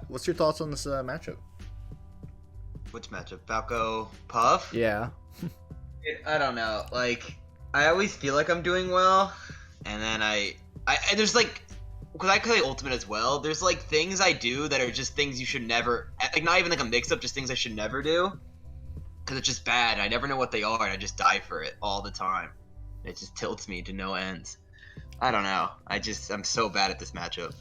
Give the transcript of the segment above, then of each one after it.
What's your thoughts on this matchup? Which matchup? Falco, Puff? Yeah. I don't know. Like, I always feel like I'm doing well, and then I there's like, because I play Ultimate as well. There's like things I do that are just things you should never, like not even like a mix-up, just things I should never do, because it's just bad. I never know what they are, and I just die for it all the time. It just tilts me to no ends. I don't know. I'm so bad at this matchup.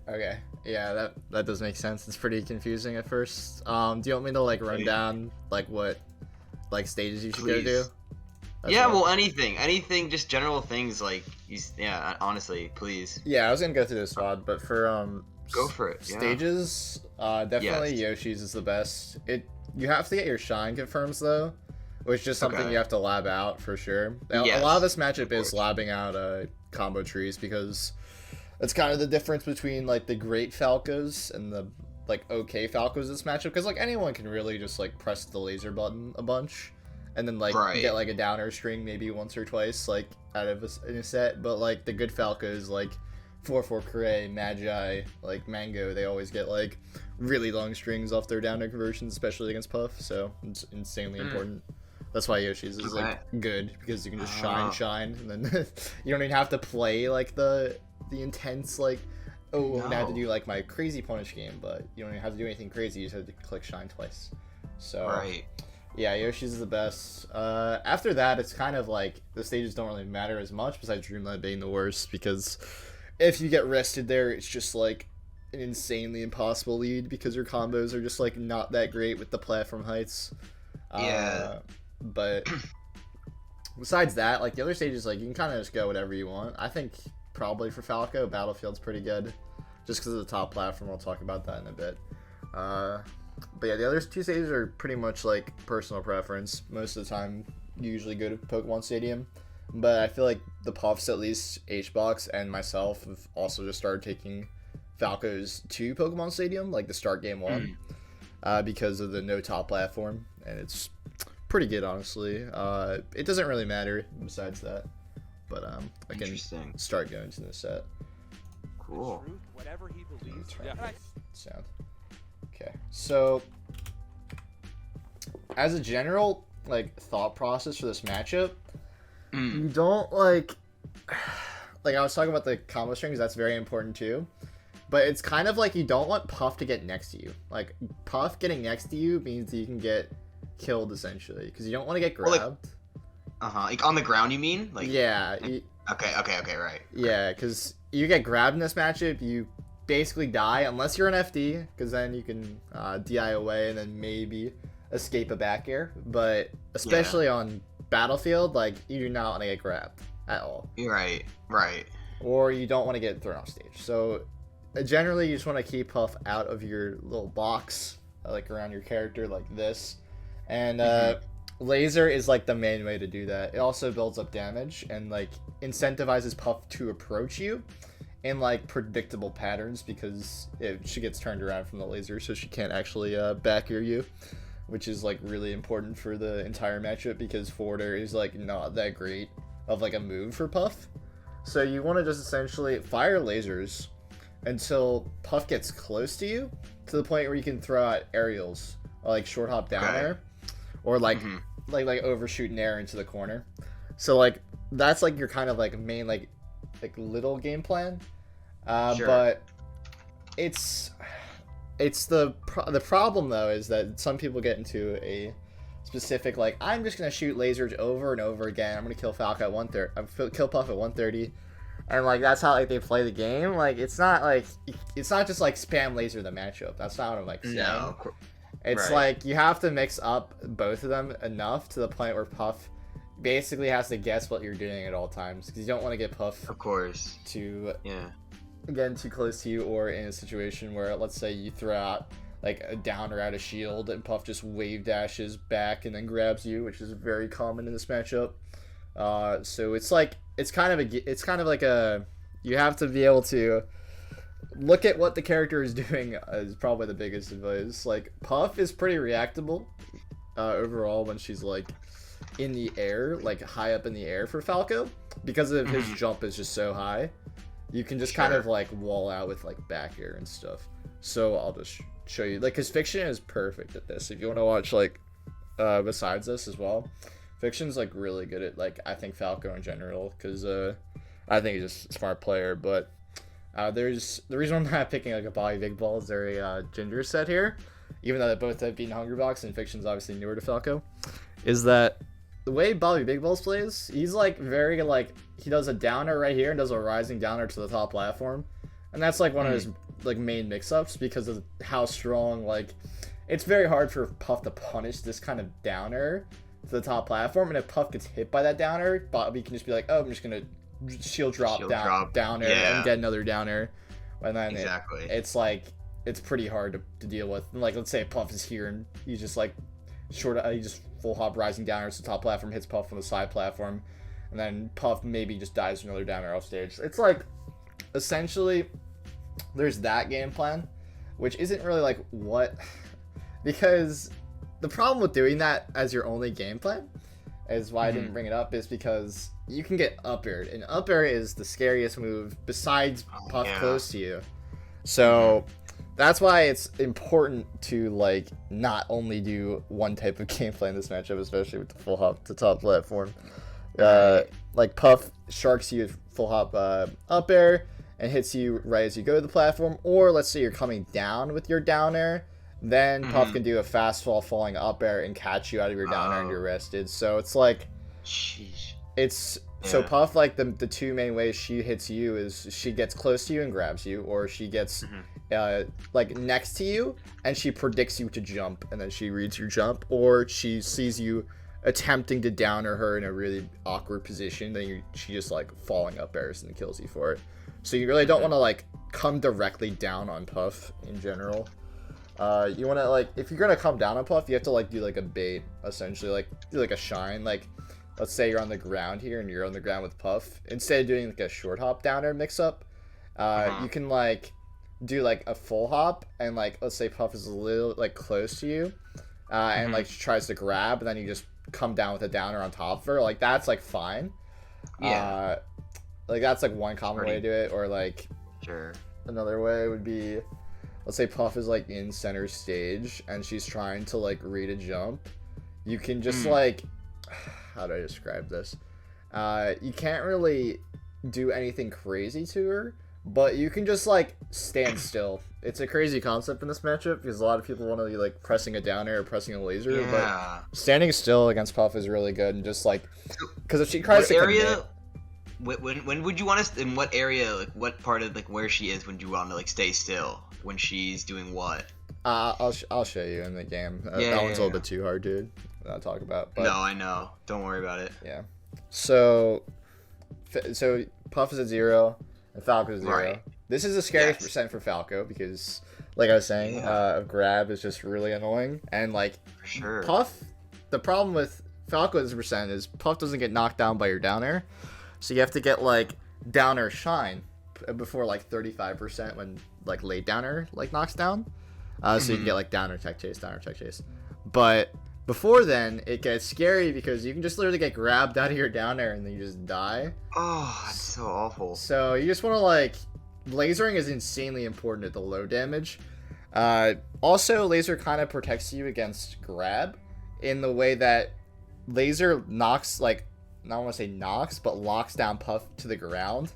Okay. Yeah, that does make sense. It's pretty confusing at first. Do you want me to like run down like what like stages you should go do? Yeah, well, anything, just general things like yeah. Honestly, please. Yeah, I was gonna go through this VOD, but for go for it. Stages, definitely Yoshi's is the best. You have to get your shine confirms though, which is just something you have to lab out for sure. A lot of this matchup is labbing out combo trees because it's kind of the difference between like the great Falcos and the like okay Falcos this matchup, because like anyone can really just like press the laser button a bunch and then like get like a downer string maybe once or twice like out of in a set, but like the good Falcos like 4-4 Cray, Magi, like Mango, they always get like really long strings off their downer conversions, especially against Puff, so it's insanely important. That's why Yoshi's is like good, because you can just shine, and then you don't even have to play like the intense like I have to do like my crazy punish game, but you don't even have to do anything crazy. You just have to click shine twice. So yeah, Yoshi's is the best. After that, it's kind of like the stages don't really matter as much, besides Dreamland being the worst, because if you get rested there, it's just like an insanely impossible lead because your combos are just like not that great with the platform heights. But besides that, like the other stages, like you can kind of just go whatever you want. I think probably for Falco, Battlefield's pretty good, just because of the top platform. I'll talk about that in a bit. But yeah, the other two stages are pretty much like personal preference. Most of the time, you usually go to Pokemon Stadium, but I feel like the Puffs, at least HBox and myself, have also just started taking Falcos to Pokemon Stadium, like the start game one, because of the no top platform, and it's pretty good, honestly. It doesn't really matter besides that, but I can start going to the set. Cool. Sound. Okay, so as a general like thought process for this matchup, you don't like I was talking about the combo strings, that's very important too, but it's kind of like you don't want Puff to get next to you. Like Puff getting next to you means that you can get killed essentially, because you don't want to get grabbed. Like on the ground, you mean? Like yeah. Okay, right. Yeah, because you get grabbed in this matchup, you basically die unless you're an FD, because then you can DI away and then maybe escape a back air. But especially on Battlefield, like you do not want to get grabbed at all. Right. Or you don't want to get thrown off stage. So generally, you just want to keep Puff out of your little box, like around your character, like this. And laser is like the main way to do that. It also builds up damage and like incentivizes Puff to approach you in like predictable patterns, because she gets turned around from the laser, so she can't actually back air you, which is like really important for the entire matchup, because forward air is like not that great of like a move for Puff. So you want to just essentially fire lasers until Puff gets close to you, to the point where you can throw out aerials, or like short hop down air, or like overshooting air into the corner. So like that's like your kind of like main like little game plan, but it's the problem though is that some people get into a specific like, I'm just gonna shoot lasers over and over again, I'm gonna kill Falco at 130, kill Puff at 130, and like that's how like they play the game. Like it's not just like spam laser the matchup. That's not what I'm like saying. No. It's like you have to mix up both of them enough to the point where Puff basically has to guess what you're doing at all times, because you don't want to get Puff, of course, to again too close to you, or in a situation where let's say you throw out like a downer out of shield and Puff just wave dashes back and then grabs you, which is very common in this matchup. So it's kind of like a, you have to be able to look at what the character is doing is probably the biggest advice. Like Puff is pretty reactable overall when she's like in the air, like high up in the air for Falco, because of his jump is just so high. you can just kind of like wall out with like back air and stuff. So I'll just show you, like, because Fiction is perfect at this. If you want to watch like besides this as well, Fiction's like really good at, like, I think Falco in general, because I think he's just a smart player. But there's the reason I'm not picking like a Bobby Big Ball is they're a Ginger set here, even though they both have beaten Hungrybox and Fiction's obviously newer to Falco, is that the way Bobby Big Balls plays, he's like very like, he does a downer right here and does a rising downer to the top platform, and that's like one of his like main mix-ups because of how strong, like, it's very hard for Puff to punish this kind of downer to the top platform, and if Puff gets hit by that downer, Bobby can just be like, oh, I'm just gonna shield drop downer and get another downer, and then it's like, it's pretty hard to deal with. And like, let's say Puff is here and he's just like he just full hop rising downer to the top platform, hits Puff on the side platform, and then Puff maybe just dies with another downer off stage. It's like, essentially, there's that game plan, which isn't really like what, because the problem with doing that as your only game plan is why I didn't bring it up, is because you can get up aired, and up air is the scariest move besides Puff close to you. So that's why it's important to like not only do one type of gameplay in this matchup, especially with the full hop to top platform. Like Puff sharks you full hop up air and hits you right as you go to the platform, or let's say you're coming down with your down air, then Puff can do a fast fall falling up air and catch you out of your down air and you're rested. So it's like, so Puff, like the two main ways she hits you is she gets close to you and grabs you, or she gets like next to you and she predicts you to jump and then she reads your jump, or she sees you attempting to downer her in a really awkward position, then she just like falling up airs and kills you for it. So you really don't want to like come directly down on Puff in general. You want to, like, if you're gonna come down on Puff, you have to like do like a bait, essentially, like do like a shine. Like, let's say you're on the ground here and you're on the ground with Puff, instead of doing like a short hop downer mix up, you can like do like a full hop, and like, let's say Puff is a little like close to you, and like she tries to grab, and then you just come down with a downer on top of her. Like, that's like fine. Like, that's like one common way to do it. Or like, another way would be, let's say Puff is like in center stage and she's trying to like read a jump. You can just like, how do I describe this? You can't really do anything crazy to her, but you can just like stand still. It's a crazy concept in this matchup because a lot of people want to be like pressing a downer or pressing a laser, but standing still against Puff is really good. And just like, because if she tries to commit, when would you want to, in what area, like what part of like where she is, would you want to like stay still when she's doing what? I'll show you in the game. That one's a little bit too hard to talk about. But, no, I know. Don't worry about it. Yeah. So Puff is at 0 and Falco is 0. Right. This is the scariest percent for Falco because, like I was saying, grab is just really annoying. And like, Puff, the problem with Falco's percent is Puff doesn't get knocked down by your down air. So you have to get like downer shine before like 35% when like late downer like knocks down. So you can get like downer tech chase. But before then, it gets scary because you can just literally get grabbed out of your downer and then you just die. Oh, that's so awful. So you just want to like, lasering is insanely important at the low damage. Also, laser kind of protects you against grab in the way that laser knocks, like, I don't want to say knocks, but locks down Puff to the ground.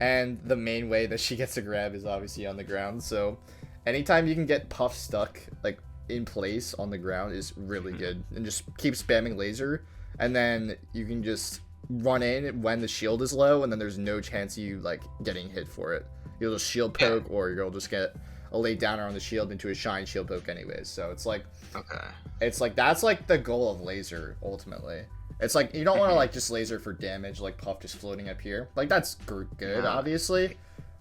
And the main way that she gets a grab is obviously on the ground. So anytime you can get Puff stuck like in place on the ground is really good. And just keep spamming laser, and then you can just run in when the shield is low, and then there's no chance of you like getting hit for it. You'll just shield poke, or you'll just get a late downer on the shield into a shine shield poke anyways. So it's like, it's like, that's like the goal of laser ultimately. It's like, you don't want to like just laser for damage like Puff just floating up here. Like, that's good obviously,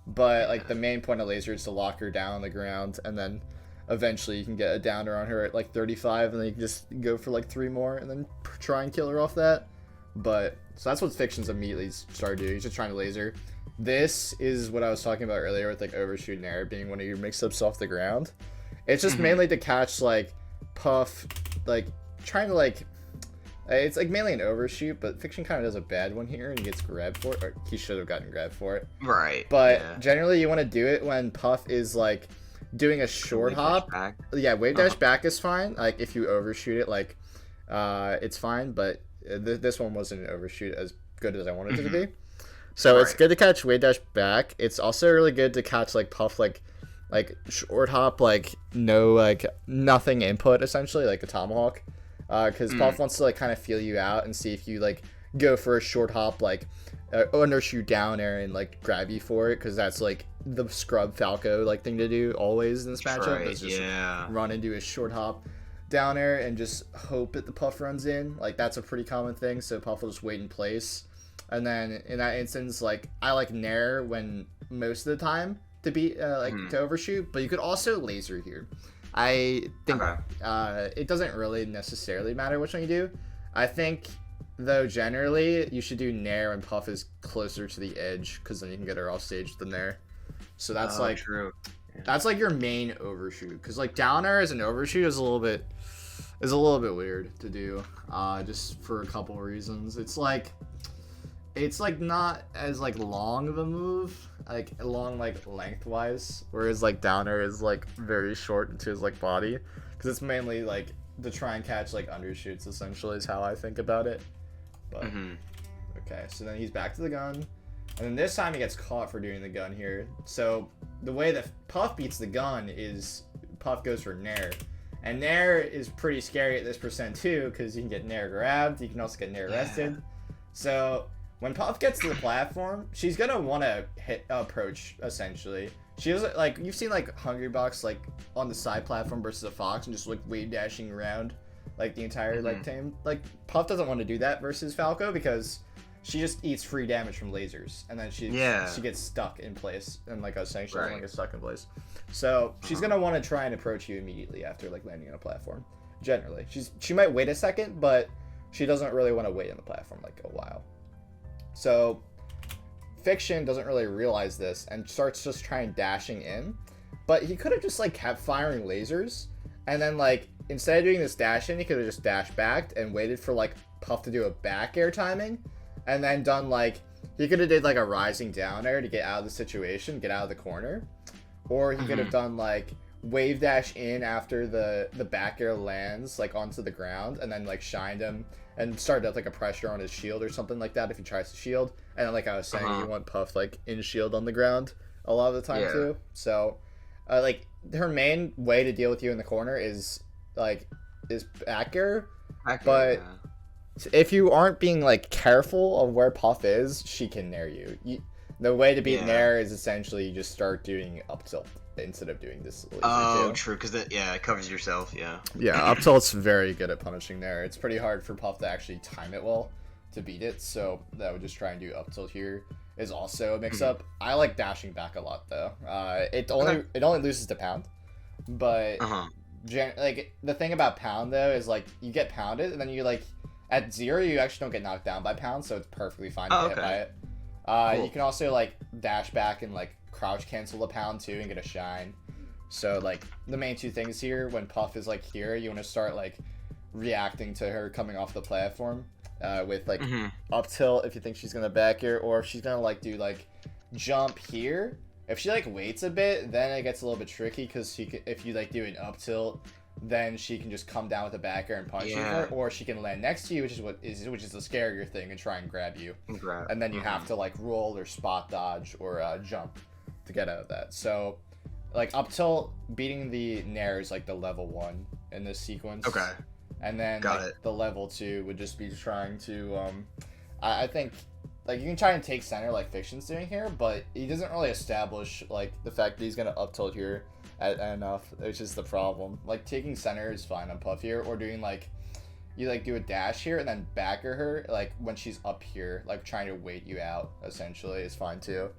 but like the main point of laser is to lock her down on the ground, and then eventually you can get a downer on her at like 35, and then you can just go for like 3 more and then try and kill her off that. But so that's what Fiction's immediately started doing. He's just trying to laser. This is what I was talking about earlier with like Overshooting Air being one of your mix-ups off the ground. It's just mainly to catch like Puff, like trying to like It's like mainly an overshoot, but Fiction kind of does a bad one here and he gets grabbed for it, or he should have gotten grabbed for it. Right. But yeah. generally, you want to do it when Puff is like doing a short hop. Back. Yeah, wave dash back is fine. Like if you overshoot it, like it's fine. But this one wasn't an overshoot as good as I wanted it to be. So it's good to catch wave dash back. It's also really good to catch like Puff like short hop, like no like nothing input essentially, like a tomahawk. Because Puff wants to like kind of feel you out and see if you like go for a short hop, like undershoot down air and like grab you for it, because that's like the scrub Falco like thing to do always in this matchup. Right, is just yeah. run and do a short hop down air and just hope that the Puff runs in. Like that's a pretty common thing. So Puff will just wait in place, and then in that instance, like I like nair when most of the time to beat to overshoot, but you could also laser here. I think it doesn't really necessarily matter which one you do. I think, though, generally, you should do nair when Puff is closer to the edge, because then you can get her off stage with the nair. So that's true. Yeah. That's like your main overshoot, because like down air as an overshoot is a little bit weird to do, just for a couple reasons. It's like not as like long of a move, like long like lengthwise, whereas like down air is like very short into his like body, because it's mainly like to try and catch like undershoots essentially is how I think about it. But okay, so then he's back to the gun, and then this time he gets caught for doing the gun here. So the way that Puff beats the gun is Puff goes for nair, and nair is pretty scary at this percent too, because you can get nair grabbed, you can also get nair arrested. So when Puff gets to the platform, she's gonna want to approach essentially. She doesn't like, you've seen like Hungrybox like on the side platform versus a Fox and just like wave dashing around like the entire like team. Like Puff doesn't want to do that versus Falco, because she just eats free damage from lasers, and then she gets stuck in place. And like I was saying, she doesn't want to get stuck in place. So she's gonna want to try and approach you immediately after like landing on a platform. Generally, she might wait a second, but she doesn't really want to wait on the platform like a while. So Fiction doesn't really realize this and starts just trying dashing in, but he could have just like kept firing lasers, and then like instead of doing this dash in, he could have just dashed back and waited for like Puff to do a back air timing, and then done like, he could have did like a rising down air to get out of the situation, get out of the corner, or he could have done like wave dash in after the back air lands like onto the ground, and then like shined him and started up like a pressure on his shield or something like that if he tries to shield. And then like I was saying, you want Puff like in shield on the ground a lot of the time too. So like her main way to deal with you in the corner is back air, but if you aren't being like careful of where Puff is, she can nair you. The way to beat nair is essentially you just start doing up tilt instead of doing this laser too. True, because it covers yourself. Yeah, up tilt's very good at punishing nair. It's pretty hard for Puff to actually time it well to beat it, so that would just try and do up tilt here is also a mix up. I like dashing back a lot though. It only loses to pound, but like the thing about pound though is like you get pounded, and then you like at 0 you actually don't get knocked down by pound, so it's perfectly fine to get hit by it. Cool. You can also like dash back and like crouch cancel the pound too and get a shine. So like the main two things here, when Puff is like here, you want to start like reacting to her coming off the platform with like up tilt if you think she's gonna back here, or if she's gonna like do like jump here. If she like waits a bit, then it gets a little bit tricky, because if you like do an up tilt, then she can just come down with a back air and punch you for it, or she can land next to you, which is the scarier thing, and try and grab you. And then you have to like roll or spot dodge or jump to get out of that. So like up tilt beating the nair is like the level 1 in this sequence. And then the level 2 would just be trying to I think like you can try and take center like Fiction's doing here, but he doesn't really establish like the fact that he's gonna up tilt here enough, which is the problem. Like taking center is fine on Puff here, or doing like you like do a dash here and then backer her like when she's up here, like trying to wait you out essentially is fine too.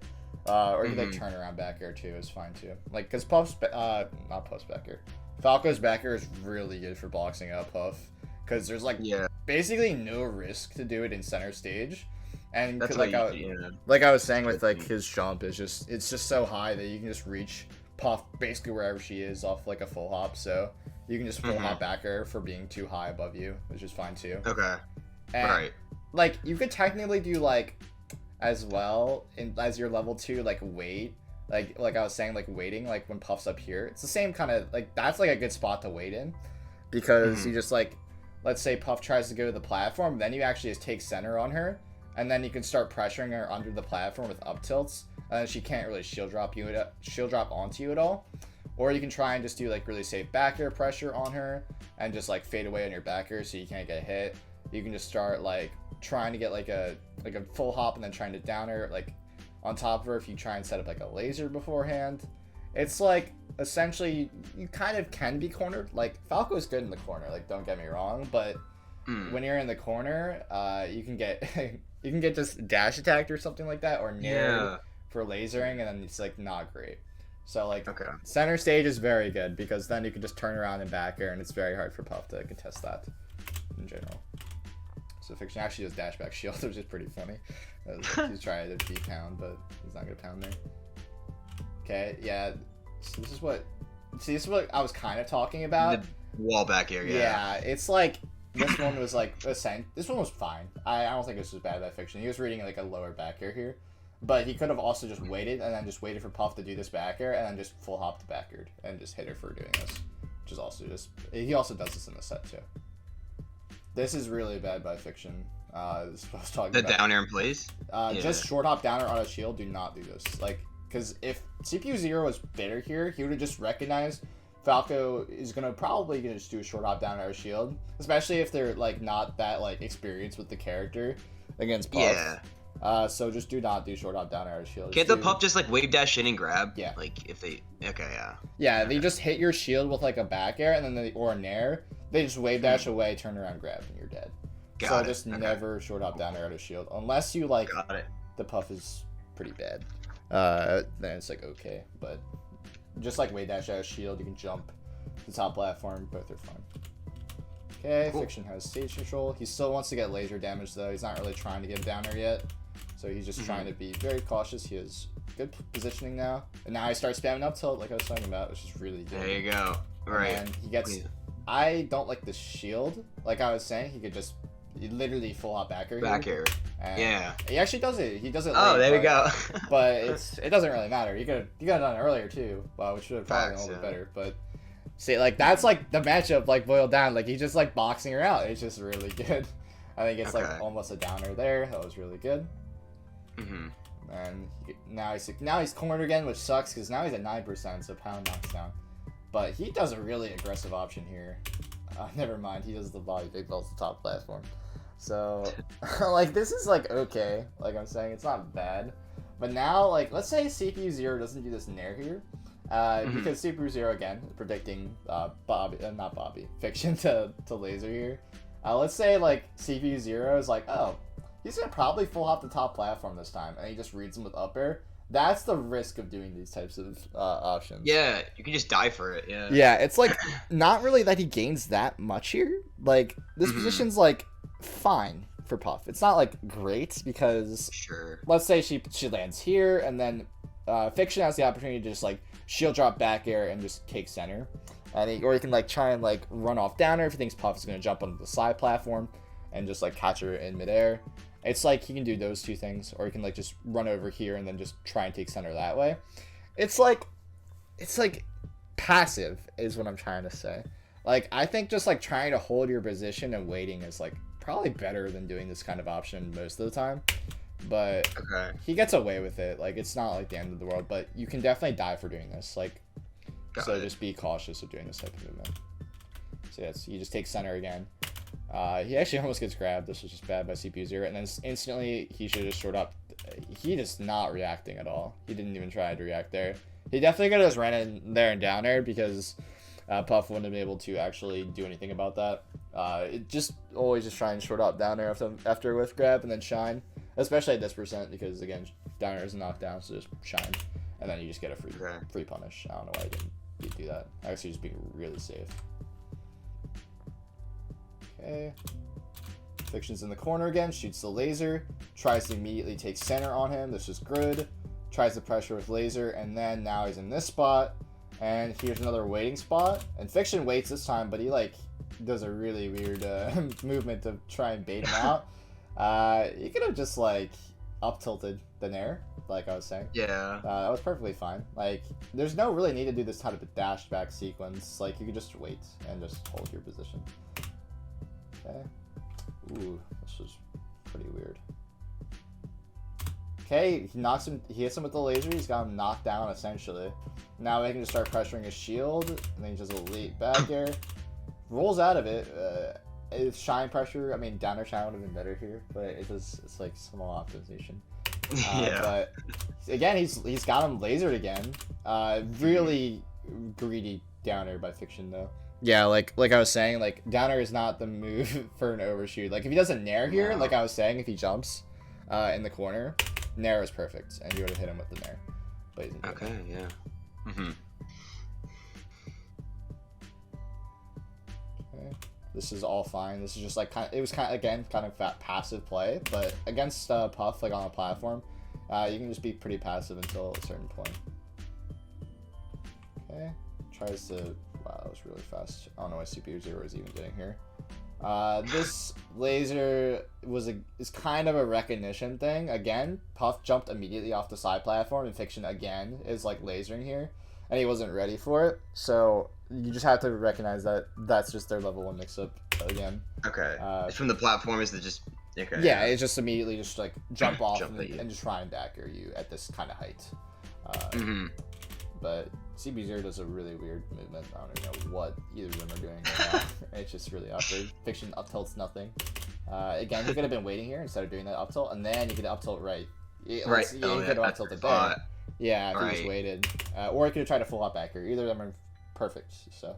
Or you like turn around back air too is fine too. Like because Puff's not Puff's back air, Falco's back air is really good for boxing out Puff, because there's like basically no risk to do it in center stage. And that's like I was saying with like his jump is it's just so high that you can just reach Puff basically wherever she is off like a full hop, so you can just full hop back her for being too high above you, which is fine too. And, Right. like, you could technically do, like, as well, as your level 2, like, wait. Like I was saying, like, waiting, like, when Puff's up here. It's the same kind of, like, that's, like, a good spot to wait in. Because you just, like, let's say Puff tries to go to the platform, then you actually just take center on her. And then you can start pressuring her under the platform with up tilts. And then she can't really shield drop onto you at all. Or you can try and just do, like, really safe back air pressure on her. And just, like, fade away on your back air so you can't get hit. You can just start, like, trying to get, like a full hop and then trying to down her, like, on top of her if you try and set up, like, a laser beforehand. It's, like, essentially, you kind of can be cornered. Like, Falco's good in the corner, like, don't get me wrong. But when you're in the corner, you can get you can get just dash attacked or something like that, or nared for lasering, and then it's, like, not great. So, like, center stage is very good, because then you can just turn around and back air, and it's very hard for Puff to contest that in general. So Fiction actually does dash back shield, which is pretty funny. He's trying to beat pound, but he's not gonna pound there. Okay, yeah. So this is what I was kind of talking about. The wall back area. Yeah, it's like this one was like this one was fine. I don't think this was bad by Fiction. He was reading like a lower back air here, but he could have also just waited and then just waited for Puff to do this back air and then just full hop the back air and just hit her for doing this, which is also just he also does this in the set too. This is really bad by Fiction. This is what I was talking about. The down air in place? Just short hop down air on a shield. Do not do this. Like, because if CPU 0 was better here, he would have just recognized Falco is probably gonna just do a short hop down air shield, especially if they're like not that like experienced with the character against Puff. Yeah. So just do not do short hop down air shield. Can't the Puff just like wave dash in and grab? Yeah. Like if they Yeah, they just hit your shield with like a back air and then or a nair. They just wave dash away, turn around, grab, and you're dead. So just never short hop down air out of shield unless you like the Puff is pretty bad. Then it's like okay, but just like wave dash out of shield, you can jump the top platform. Both are fine. Okay, cool. Fiction has stage control. He still wants to get laser damage though. He's not really trying to get down there yet, so he's just trying to be very cautious. He has good positioning now, and now he starts spamming up tilt like I was talking about, which is really good. There you go. Right. And he gets. I don't like the shield. Like I was saying, he could just literally full hop back air. Back air. Yeah. He actually does it. He does it. Oh, late, there we go. But it doesn't really matter. You could have done it earlier too. Well, which would have probably been a little bit better. But see, like that's like the matchup like boiled down. Like he's just like boxing her out. It's just really good. I think it's like almost a downer there. That was really good. And now he's cornered again, which sucks because now he's at 9%, so pound knocks down. But he does a really aggressive option here. Never mind, he does the body big balls the top platform. So, like, this is, like, okay. Like I'm saying, it's not bad. But now, like, let's say CPU 0 doesn't do this nair here. Because CPU 0, again, predicting Fiction to laser here. Let's say, like, CPU 0 is like, oh, he's going to probably full hop the top platform this time. And he just reads him with up air. That's the risk of doing these types of options. Yeah, you can just die for it. Yeah. Yeah, it's like not really that he gains that much here. Like this position's like fine for Puff. It's not like great because let's say she lands here and then Fiction has the opportunity to just like shield drop back air and just take center, and or he can like try and like run off down her if he thinks Puff is gonna jump onto the side platform and just like catch her in midair. It's like he can do those two things, or he can like just run over here and then just try and take center that way. It's like passive is what I'm trying to say. Like I think just like trying to hold your position and waiting is like probably better than doing this kind of option most of the time. But he gets away with it. Like it's not like the end of the world, but you can definitely die for doing this. Like just be cautious of doing this type of movement. So yes, you just take center again. He actually almost gets grabbed. This was just bad by CPU 0. And then instantly, he should have just short up. He just not reacting at all. He didn't even try to react there. He definitely could have just ran in there and down air because Puff wouldn't have been able to actually do anything about that. It just always just try and short up down air after with grab and then shine. Especially at this percent because, again, down air is a knockdown, so just shine. And then you just get a free punish. I don't know why I didn't do that. Actually, just being really safe. Okay. Fiction's in the corner again, shoots the laser, tries to immediately take center on him. This is good. Tries the pressure with laser, and then now he's in this spot. And here's another waiting spot. And Fiction waits this time, but he like does a really weird movement to try and bait him out. You could have just like up tilted the Dair, like I was saying. Yeah. That was perfectly fine. Like, there's no really need to do this type of dash back sequence. Like, you could just wait and just hold your position. Okay. Ooh, this was pretty weird. Okay, he hits him with the laser. He's got him knocked down essentially. Now we can just start pressuring his shield, and then he does a late back air. Rolls out of it. It's shine pressure. I mean, down air shine would have been better here, but it's like small optimization. Yeah. But again, he's got him lasered again. Really greedy down air by Fiction though. Yeah, like I was saying, like down air is not the move for an overshoot. Like if he does a Nair here, like I was saying, if he jumps in the corner, Nair is perfect, and you would have hit him with the Nair. But he's okay, yeah. Mhm. Okay. This is all fine. This is just like kind of passive play, but against Puff like on a platform, you can just be pretty passive until a certain point. Okay, tries to. Wow, that was really fast. I don't know why CPU 0 is even getting here. This laser is kind of a recognition thing. Again, Puff jumped immediately off the side platform, and Fiction again is like lasering here, and he wasn't ready for it. So you just have to recognize that that's just their level 1 mix-up again. Okay. It's from the platform, is it just... Okay. Yeah, it's just immediately just like jump off and just try and dagger you at this kind of height. But CB0 does a really weird movement. I don't even know what either of them are doing right now. It's just really awkward. Fiction up tilts nothing. Again, you could have been waiting here instead of doing that up tilt, and then you could up tilt right. You could have up tilted there. Yeah, if you just waited. Or you could have tried a full hop back here. Either of them are perfect. So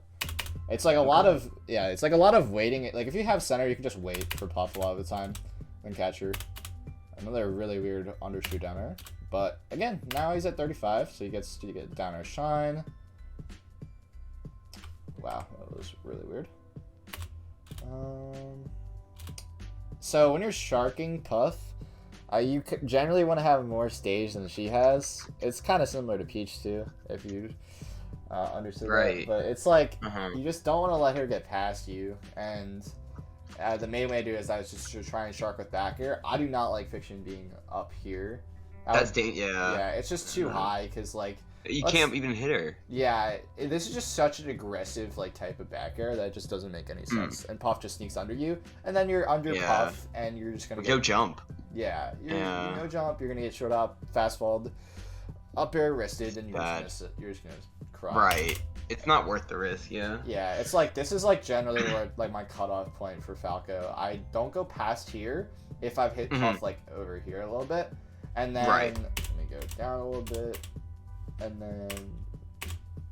it's like a lot of waiting. Like if you have center, you can just wait for Puff a lot of the time and catch her. Another really weird undershoot down there. But again, now he's at 35, so he gets to get down air shine. Wow, that was really weird. So when you're sharking Puff, you generally want to have more stage than she has. It's kind of similar to Peach too, if you understood that. But it's like you just don't want to let her get past you, and the main way to do it is just to try and shark with back air. I do not like Fiction being up here. Yeah, it's just too high because like you can't even hit her. Yeah, this is just such an aggressive like type of back air that it just doesn't make any sense. And Puff just sneaks under you, and then you're under Puff, and you're just gonna no jump. Yeah, you're no jump. You're gonna get short up, fast falled, up air wristed, and you're just gonna cry. Right. It's not worth the risk. Yeah. Yeah, it's like this is like generally where like my cutoff point for Falco. I don't go past here if I've hit Puff like over here a little bit. And then, let me go down a little bit, and then,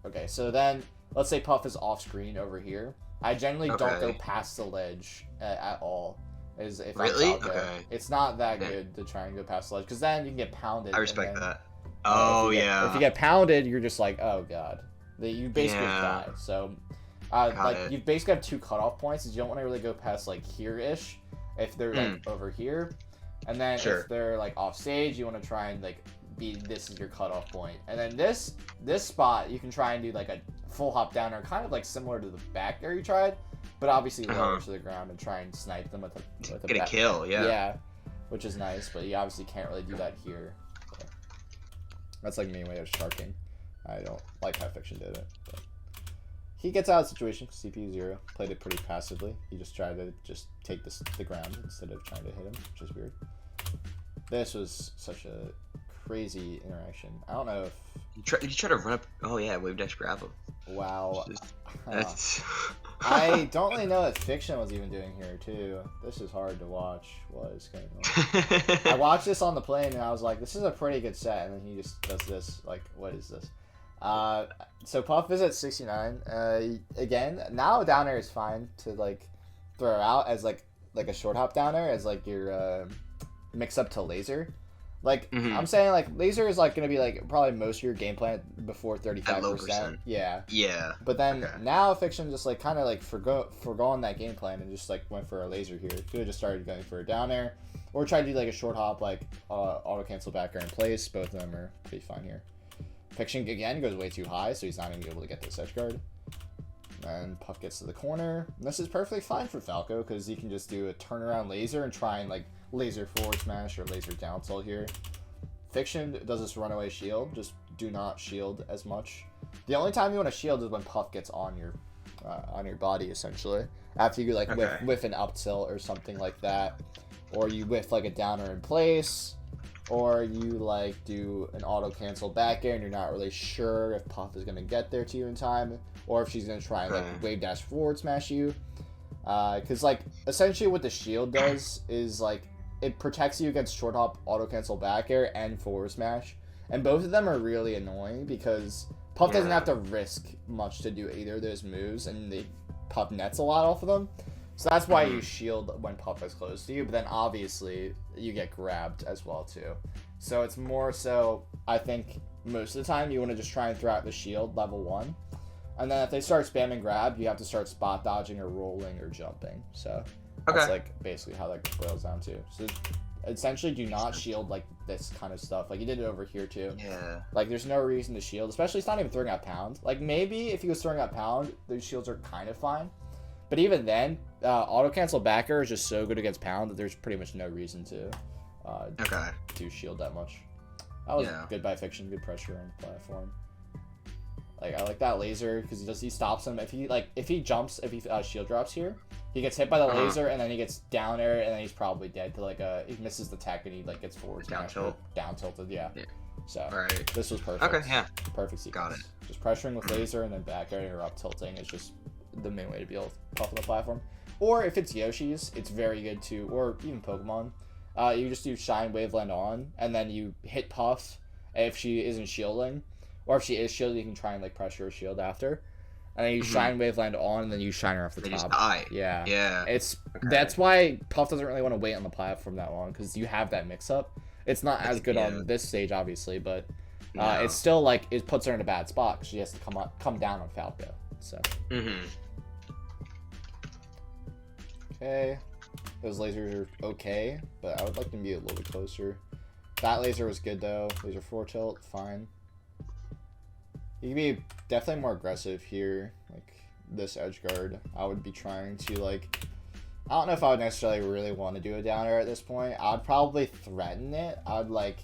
okay, so then, let's say Puff is off screen over here. I generally don't go past the ledge at all. If really? It's not that good to try and go past the ledge, because then you can get pounded. I respect that. If you get pounded, you're just like, oh god. You basically die. So, you basically have 2 cutoff points, is you don't want to really go past, like, here-ish, if they're, like, over here. And then if they're like off stage, you want to try and like this is your cutoff point. And then this spot you can try and do like a full hop down or kind of like similar to the back air you tried, but obviously lower to the ground and try and snipe them with a get a kill. Yeah, which is nice, but you obviously can't really do that here. So that's like the main way of sharking. I don't like how Fiction did it, but he gets out of the situation. CPU 0 played it pretty passively. He just tried to take the ground instead of trying to hit him, which is weird. This was such a crazy interaction. I don't know if... Did you try to run up... Oh yeah, wave dash grab him. Wow. I don't really know what Fiction was even doing here, too. This is hard to watch. What is going on? I watched this on the plane, and I was like, this is a pretty good set, and then he just does this. Like, what is this? So Puff is at 69. Again, now down air is fine to like throw out as like a short hop down air as like your mix up to laser. Like I'm saying, like laser is like gonna be like probably most of your game plan before 35%. Yeah. Yeah. But then now Fiction just like kind of like forgoing that game plan and just like went for a laser here. Could have just started going for a down air, or tried to do like a short hop like auto cancel back air in place. Both of them are pretty fine here. Fiction again goes way too high, so he's not going to be able to get this edge guard. And Puff gets to the corner. And this is perfectly fine for Falco, because he can just do a turnaround laser and try and like laser forward smash or laser down tilt here. Fiction does this runaway shield. Just do not shield as much. The only time you want to shield is when Puff gets on your body, essentially. After you like whiff an up tilt or something like that, or you whiff like a downer in place, or you like do an auto cancel back air and you're not really sure if Puff is gonna get there to you in time, or if she's gonna try and like wave dash forward smash you. Because like essentially what the shield does is like it protects you against short hop, auto cancel back air, and forward smash, and both of them are really annoying because Puff doesn't have to risk much to do either of those moves, and Puff nets a lot off of them. So that's why you shield when Puff is close to you, but then obviously you get grabbed as well too. So it's more so, I think most of the time you want to just try and throw out the shield level 1. And then if they start spamming grab, you have to start spot dodging or rolling or jumping. So that's like basically how that boils down to. So essentially do not shield like this kind of stuff. Like you did it over here too. Yeah. Like there's no reason to shield, especially it's not even throwing out pound. Like maybe if he was throwing out pound, those shields are kind of fine. But even then, auto cancel backer is just so good against pound that there's pretty much no reason to do shield that much. That was good by Fiction, good pressure on the platform. Like I like that laser because he stops him. If he jumps, if he shield drops here, he gets hit by the laser and then he gets down air and then he's probably dead to like he misses the tech and he like gets forward down tilted. Yeah. So this was perfect. Okay, yeah. Perfect sequence. Got it. Just pressuring with laser and then back air or up tilting is just the main way to be able to Puff on the platform. Or if it's Yoshi's, it's very good too, or even Pokemon. You just do Shine Waveland on, and then you hit Puff if she isn't shielding. Or if she is shielding, you can try and like pressure her shield after. And then you Shine Waveland on, and then you shine her off the top. Just die. Yeah. Yeah. That's why Puff doesn't really want to wait on the platform that long, because you have that mix-up. It's not as good on this stage, obviously, but it's still like, it puts her in a bad spot, because she has to come down on Falco. So. Okay, those lasers are okay, but I would like them to be a little bit closer. That laser was good though. Laser 4 tilt, fine. You can be definitely more aggressive here, like this edge guard. I would be trying to like, I don't know if I would necessarily really want to do a down air at this point. I'd probably threaten it. I'd like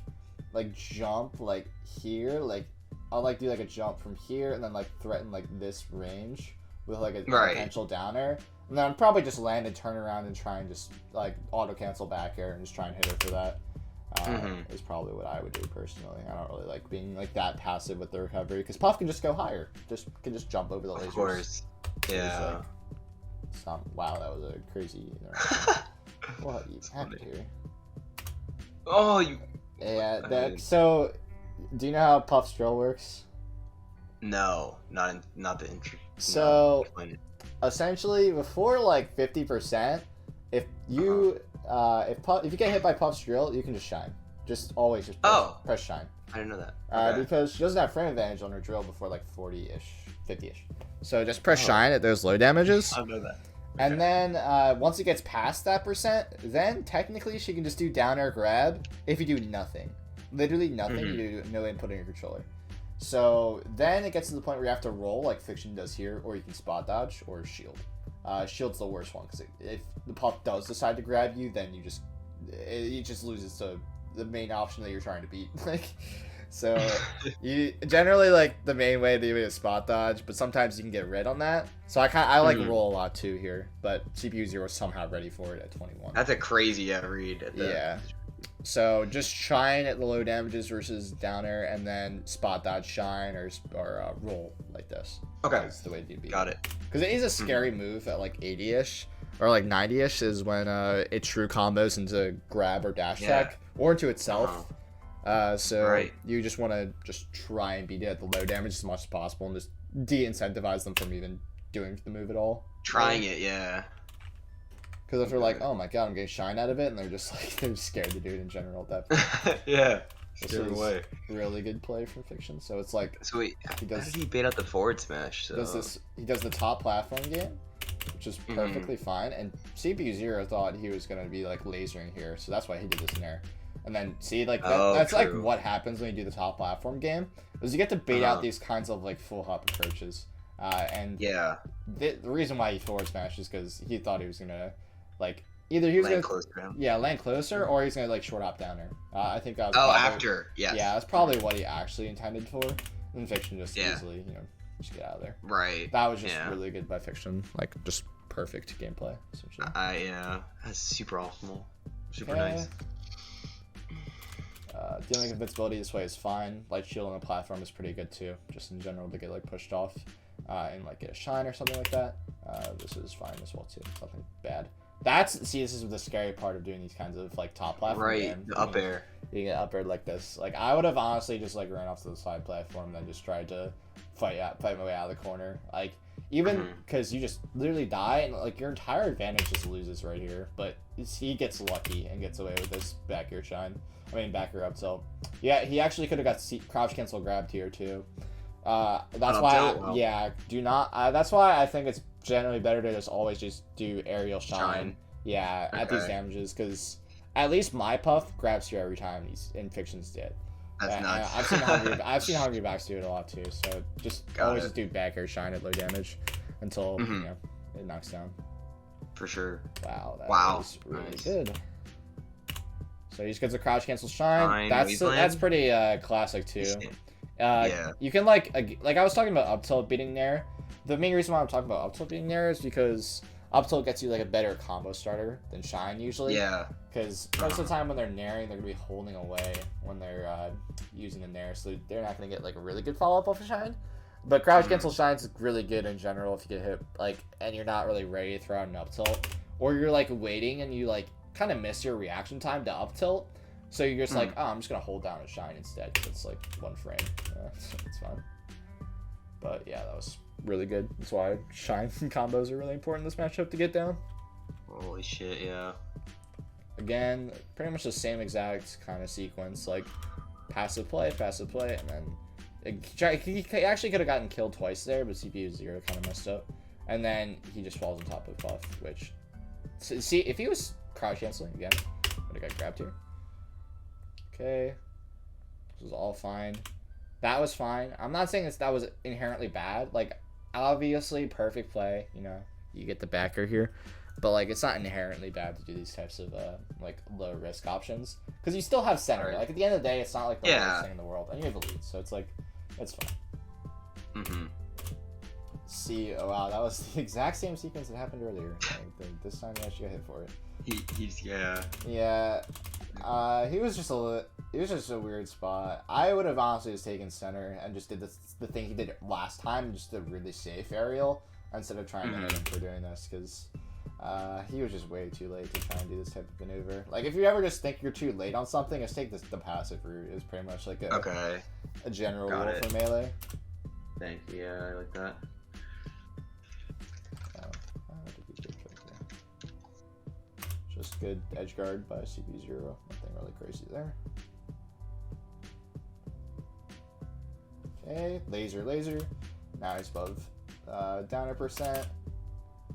jump like here, like I'll like do like a jump from here and then like threaten like this range with like a potential down air. And then I'd probably just land and turn around and try and just like auto cancel back air and just try and hit her for that. Is probably what I would do personally. I don't really like being like that passive with the recovery because Puff can just go higher. Can just jump over the lasers. Of course. Yeah. Wow, that was a crazy. What happened here? Oh, you. Yeah. So, do you know how Puff's drill works? No, not the intro. So. No. Essentially, before like 50%, if you if you get hit by Puff's drill, you can just shine. Just always press shine. I didn't know that. Because she doesn't have frame advantage on her drill before like 40-ish, 50-ish. So just press shine at those low damages. I know that. And then once it gets past that percent, then technically she can just do down air grab if you do nothing. Literally nothing. You do no input on your controller. So then it gets to the point where you have to roll like Fiction does here, or you can spot dodge or shield. Shield's the worst one because if the Puff does decide to grab you, then it just loses to the main option that you're trying to beat. So you generally like the main way to do it is spot dodge, but sometimes you can get red on that. So I like roll a lot too here, but CPU 0 is somehow ready for it at 21. That's a crazy read. Yeah. So just shine at the low damages versus down air, and then spot dodge shine or roll like this. Okay. That's the way to beat. Got it. Because it is a scary move at like 80-ish or like 90-ish is when it true combos into grab or dash tech or into itself. So you just want to just try and beat it at the low damage as much as possible and just de-incentivize them from even doing the move at all. Trying it, yeah. Because if they're like, oh my god, I'm getting shine out of it, and they're just like, they're scared to do it in general at that point. Yeah. Scared away. Really good play from Fiction. So it's like. So wait, how did he bait out the forward smash? So he does the top platform game, which is perfectly fine. And CPU 0 thought he was gonna be like lasering here, so that's why he did this in air. And then see, like Oh, that's like true. what happens when you do the top platform game, is you get to bait out these kinds of like full hop approaches. And Yeah. the reason why he forward smashed is because he thought he was gonna like either he was Land gonna close to him. land closer, or he's gonna like short hop down there. I think that was Oh, probably, after. Yes. yeah, that's probably what he actually intended for. And Fiction just Yeah. easily, just get out of there. Right. That was just Yeah. really good by Fiction, like just perfect gameplay essentially. That's super optimal. Super Okay. nice. Dealing with invincibility this way is fine. Light shield on the platform is pretty good too, just in general to get like pushed off and like get a shine or something like that. This is fine as well too. Nothing bad. This is the scary part of doing these kinds of like top platform. Right. The up air. You get up air like this. Like I would have honestly just like ran off to the side platform and then just tried to fight my way out of the corner. Like even because you just literally die and like your entire advantage just loses right here. But he gets lucky and gets away with this back air shine. I mean back air up tilt. Yeah, he actually could have got crouch cancel grabbed here too. That's why do not. That's why I think it's generally better to just always just do aerial shine. Yeah, at these damages, because at least my puff grabs you every time he's in Fiction's dead. That's nuts. I've seen Hungry Backs do it a lot too. So just just do back air shine at low damage until it knocks down. For sure. Wow, that was really good. So he just gets a crouch cancel shine. Waveland. That's pretty classic too. You can like I was talking about up tilt beating Dair. The main reason why I'm talking about up tilt beating Dair is because up tilt gets you like a better combo starter than shine usually. Yeah. Because most of the time when they're nairing, they're gonna be holding away when they're using the nair, so they're not gonna get like a really good follow up off of shine. But crouch cancel shine's really good in general if you get hit like and you're not really ready to throw out an up tilt, or you're like waiting and you like kind of miss your reaction time to up tilt. So you're just like, oh, I'm just gonna hold down a shine instead. It's like one frame. It's fine. But yeah, that was really good. That's why shine combos are really important in this matchup to get down. Holy shit, yeah. Again, pretty much the same exact kind of sequence, like passive play, and then he actually could have gotten killed twice there, but CPU 0 kind of messed up. And then he just falls on top of Puff, which, see, if he was crouch canceling again, would have got grabbed here. Okay, this was all fine. That was fine. I'm not saying that was inherently bad. Like, obviously, perfect play. You get the backer here, but like, it's not inherently bad to do these types of like low risk options because you still have center. Like at the end of the day, it's not like the worst thing in the world, and you have a lead, so it's like, it's fine. See, oh wow, that was the exact same sequence that happened earlier. Like, this time he actually got hit for it. He was just a weird spot. I would have honestly just taken center and just did the thing he did last time, just a really safe aerial instead of trying to hit him for doing this, because he was just way too late to try and do this type of maneuver. Like if you ever just think you're too late on something, just take the passive route. Is pretty much like a general rule for melee. Thank you. Yeah, I like that. Just good edge guard by CP0. Nothing really crazy there. Okay, laser. Now he's above downer percent.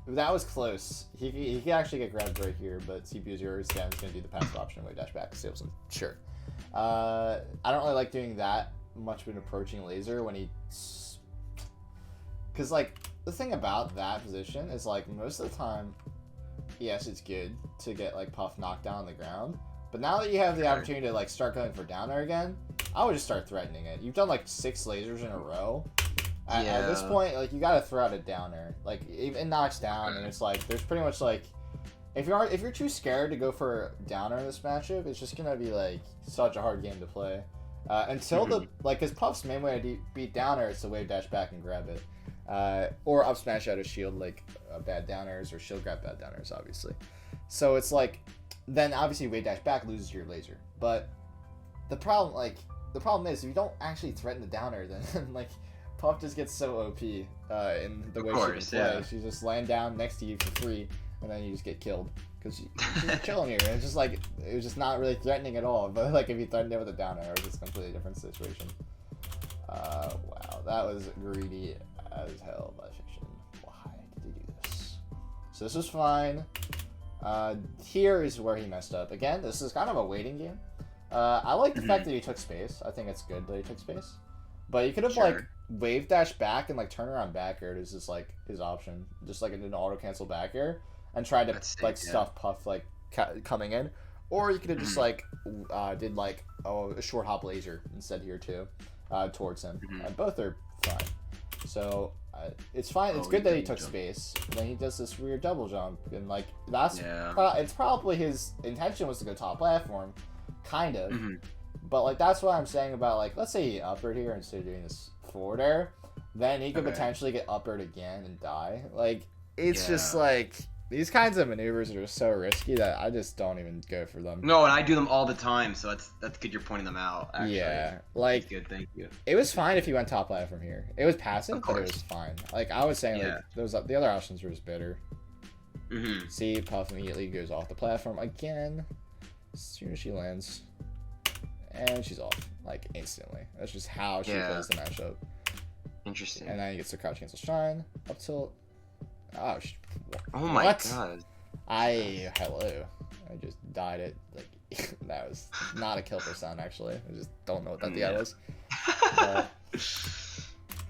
That was close. He could actually get grabbed right here, but CPU0 is going to do the passive option way dash back. Saves him. Sure. I don't really like doing that much when approaching laser when because like the thing about that position is like most of the time, yes, it's good to get like Puff knocked down on the ground, but now that you have the opportunity to like start going for downer again, I would just start threatening it. You've done like 6 lasers in a row. At this point, like you gotta throw out a downer. Like it knocks down, and it's like there's pretty much like if you're too scared to go for downer in this matchup, it's just gonna be like such a hard game to play. Until because Puff's main way to beat downer is to wave dash back and grab it. Or up smash out of shield like bad downers, or shield grab bad downers, obviously. So it's like, then obviously wave dash back loses your laser. But the problem is if you don't actually threaten the downer, then like Puff just gets so OP in the way she can play. She just land down next to you for free, and then you just get killed because she's chilling here. And it's just like it was just not really threatening at all. But like if you threatened it with a downer, it was just a completely different situation. Wow, that was greedy as hell by Fiction. Why did he do this? So this was fine. Here is where he messed up. Again, this is kind of a waiting game. I like the fact that he took space. I think it's good that he took space. But you could have like wave dash back and like turn around back air is just like his option, just like an auto cancel back air, and try to stuff Puff like coming in, or you could have just like did like a short hop laser instead here too, towards him. And both are fine. So it's fine. It's good that he took space. Then he does this weird double jump, and like that's it's probably his intention was to go top platform, kind of. But like that's what I'm saying about like let's say he upward here instead of doing this forward air, then he could potentially get upward again and die. Like it's just like these kinds of maneuvers are so risky that I just don't even go for them. No, and I do them all the time, so that's good. You're pointing them out. Actually. Yeah, like that's good. Thank you. It was fine if you went top platform here. It was passive, but it was fine. Like I was saying, like those the other options were just better. See, Puff immediately goes off the platform again as soon as she lands. And she's off, like, instantly. That's just how she plays the matchup. Interesting. And then he gets the crouch cancel shine, up tilt. Oh, oh my god. Hello. I just died it. Like, that was not a kill for sound, actually. I just don't know what that DI was.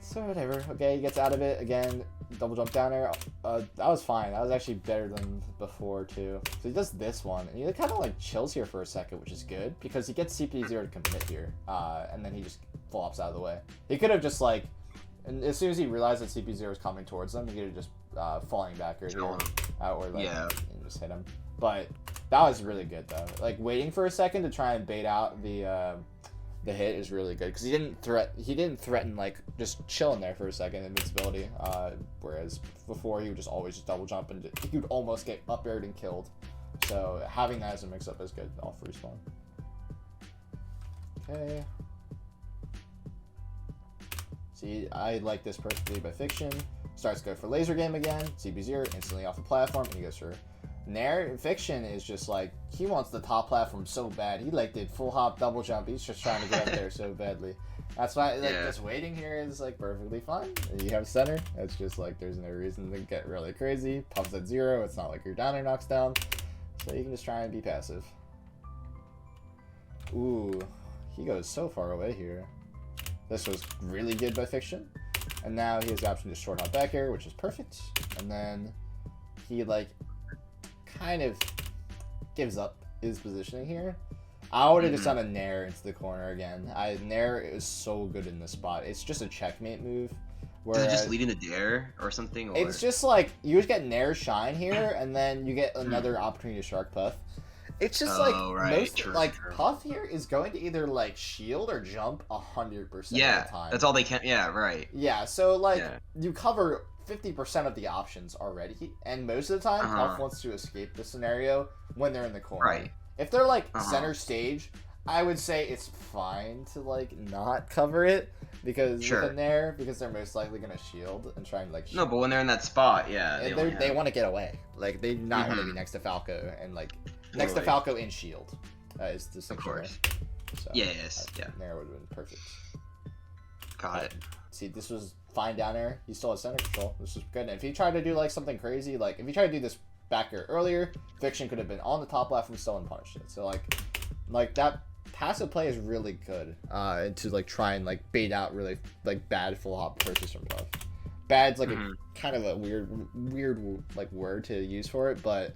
So, whatever. Okay, he gets out of it. Again, double jump down air. That was fine. That was actually better than before, too. So he does this one, and he kind of, like, chills here for a second, which is good, because he gets CP0 to commit here, and then he just flops out of the way. He could have just, like, and as soon as he realized that CP0 is coming towards him, he could have just falling back or here, or, like, and just hit him. But that was really good, though. Like, waiting for a second to try and bait out the hit is really good because he didn't threaten like just chilling there for a second invincibility, whereas before he would just always just double jump and he would almost get up aired and killed. So having that as a mix up is good off respawn. Okay. See, I like this perfectly by Fiction. Starts to go for laser game again. CB0 instantly off the platform and he goes for Nair. Fiction is just like he wants the top platform so bad. He like did full hop double jump. He's just trying to get up there so badly. That's why like just waiting here is like perfectly fine. You have center. It's just like there's no reason to get really crazy. Puffs at 0. It's not like your downer knocks down. So you can just try and be passive. Ooh, he goes so far away here. This was really good by Fiction. And now he has the option to short hop back air, which is perfect. And then he like kind of gives up his positioning here. I would have just done a Nair into the corner again. Nair is so good in this spot. It's just a checkmate move. Is it just leading the Dair or something? Or? It's just like you just get Nair shine here, and then you get another opportunity to Shark Puff. It's just Puff here is going to either like shield or jump 100% of the time. That's all they can. Yeah, right. Yeah, so like you cover 50% of the options already, and most of the time Puff wants to escape the scenario when they're in the corner. Right. If they're like center stage, I would say it's fine to like not cover it because with a Nair, because they're most likely gonna shield and try and like. No, but when they're in that spot, they want to get away. Like they not want to be next to Falco and like next to Falco in shield. Is the same. Of course. So, Nair would have been perfect. Got it. See, this was fine down there. He still has center control. This is good. And if he tried to do like something crazy, like if he tried to do this back air earlier, Fiction could have been on the top platform still and punished it. So like that passive play is really good to like try and like bait out really like bad full hop purchase from Puff. Bad's like a kind of a weird like word to use for it, but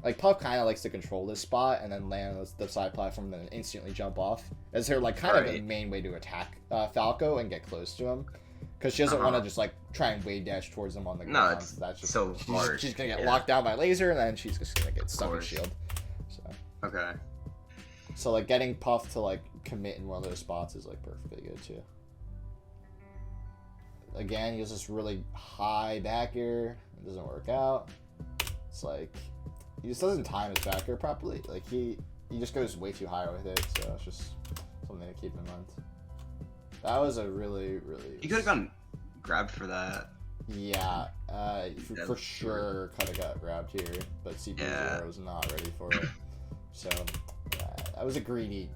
like Puff kind of likes to control this spot and then land on the side platform and then instantly jump off as her like kind of the main way to attack Falco and get close to him. Because she doesn't want to just like try and wave dash towards him on the ground. It's that's just so hard. She's gonna get locked down by laser, and then she's just gonna get stuck in shield. So So like getting Puff to like commit in one of those spots is like perfectly good too. Again, he has this really high back air. It doesn't work out. It's like he just doesn't time his back air properly. Like he just goes way too high with it. So it's just something to keep in mind. That was a really. You could have gone grabbed for that. Yeah, for sure could have got grabbed here, but CP0 was not ready for it. So that was a greedy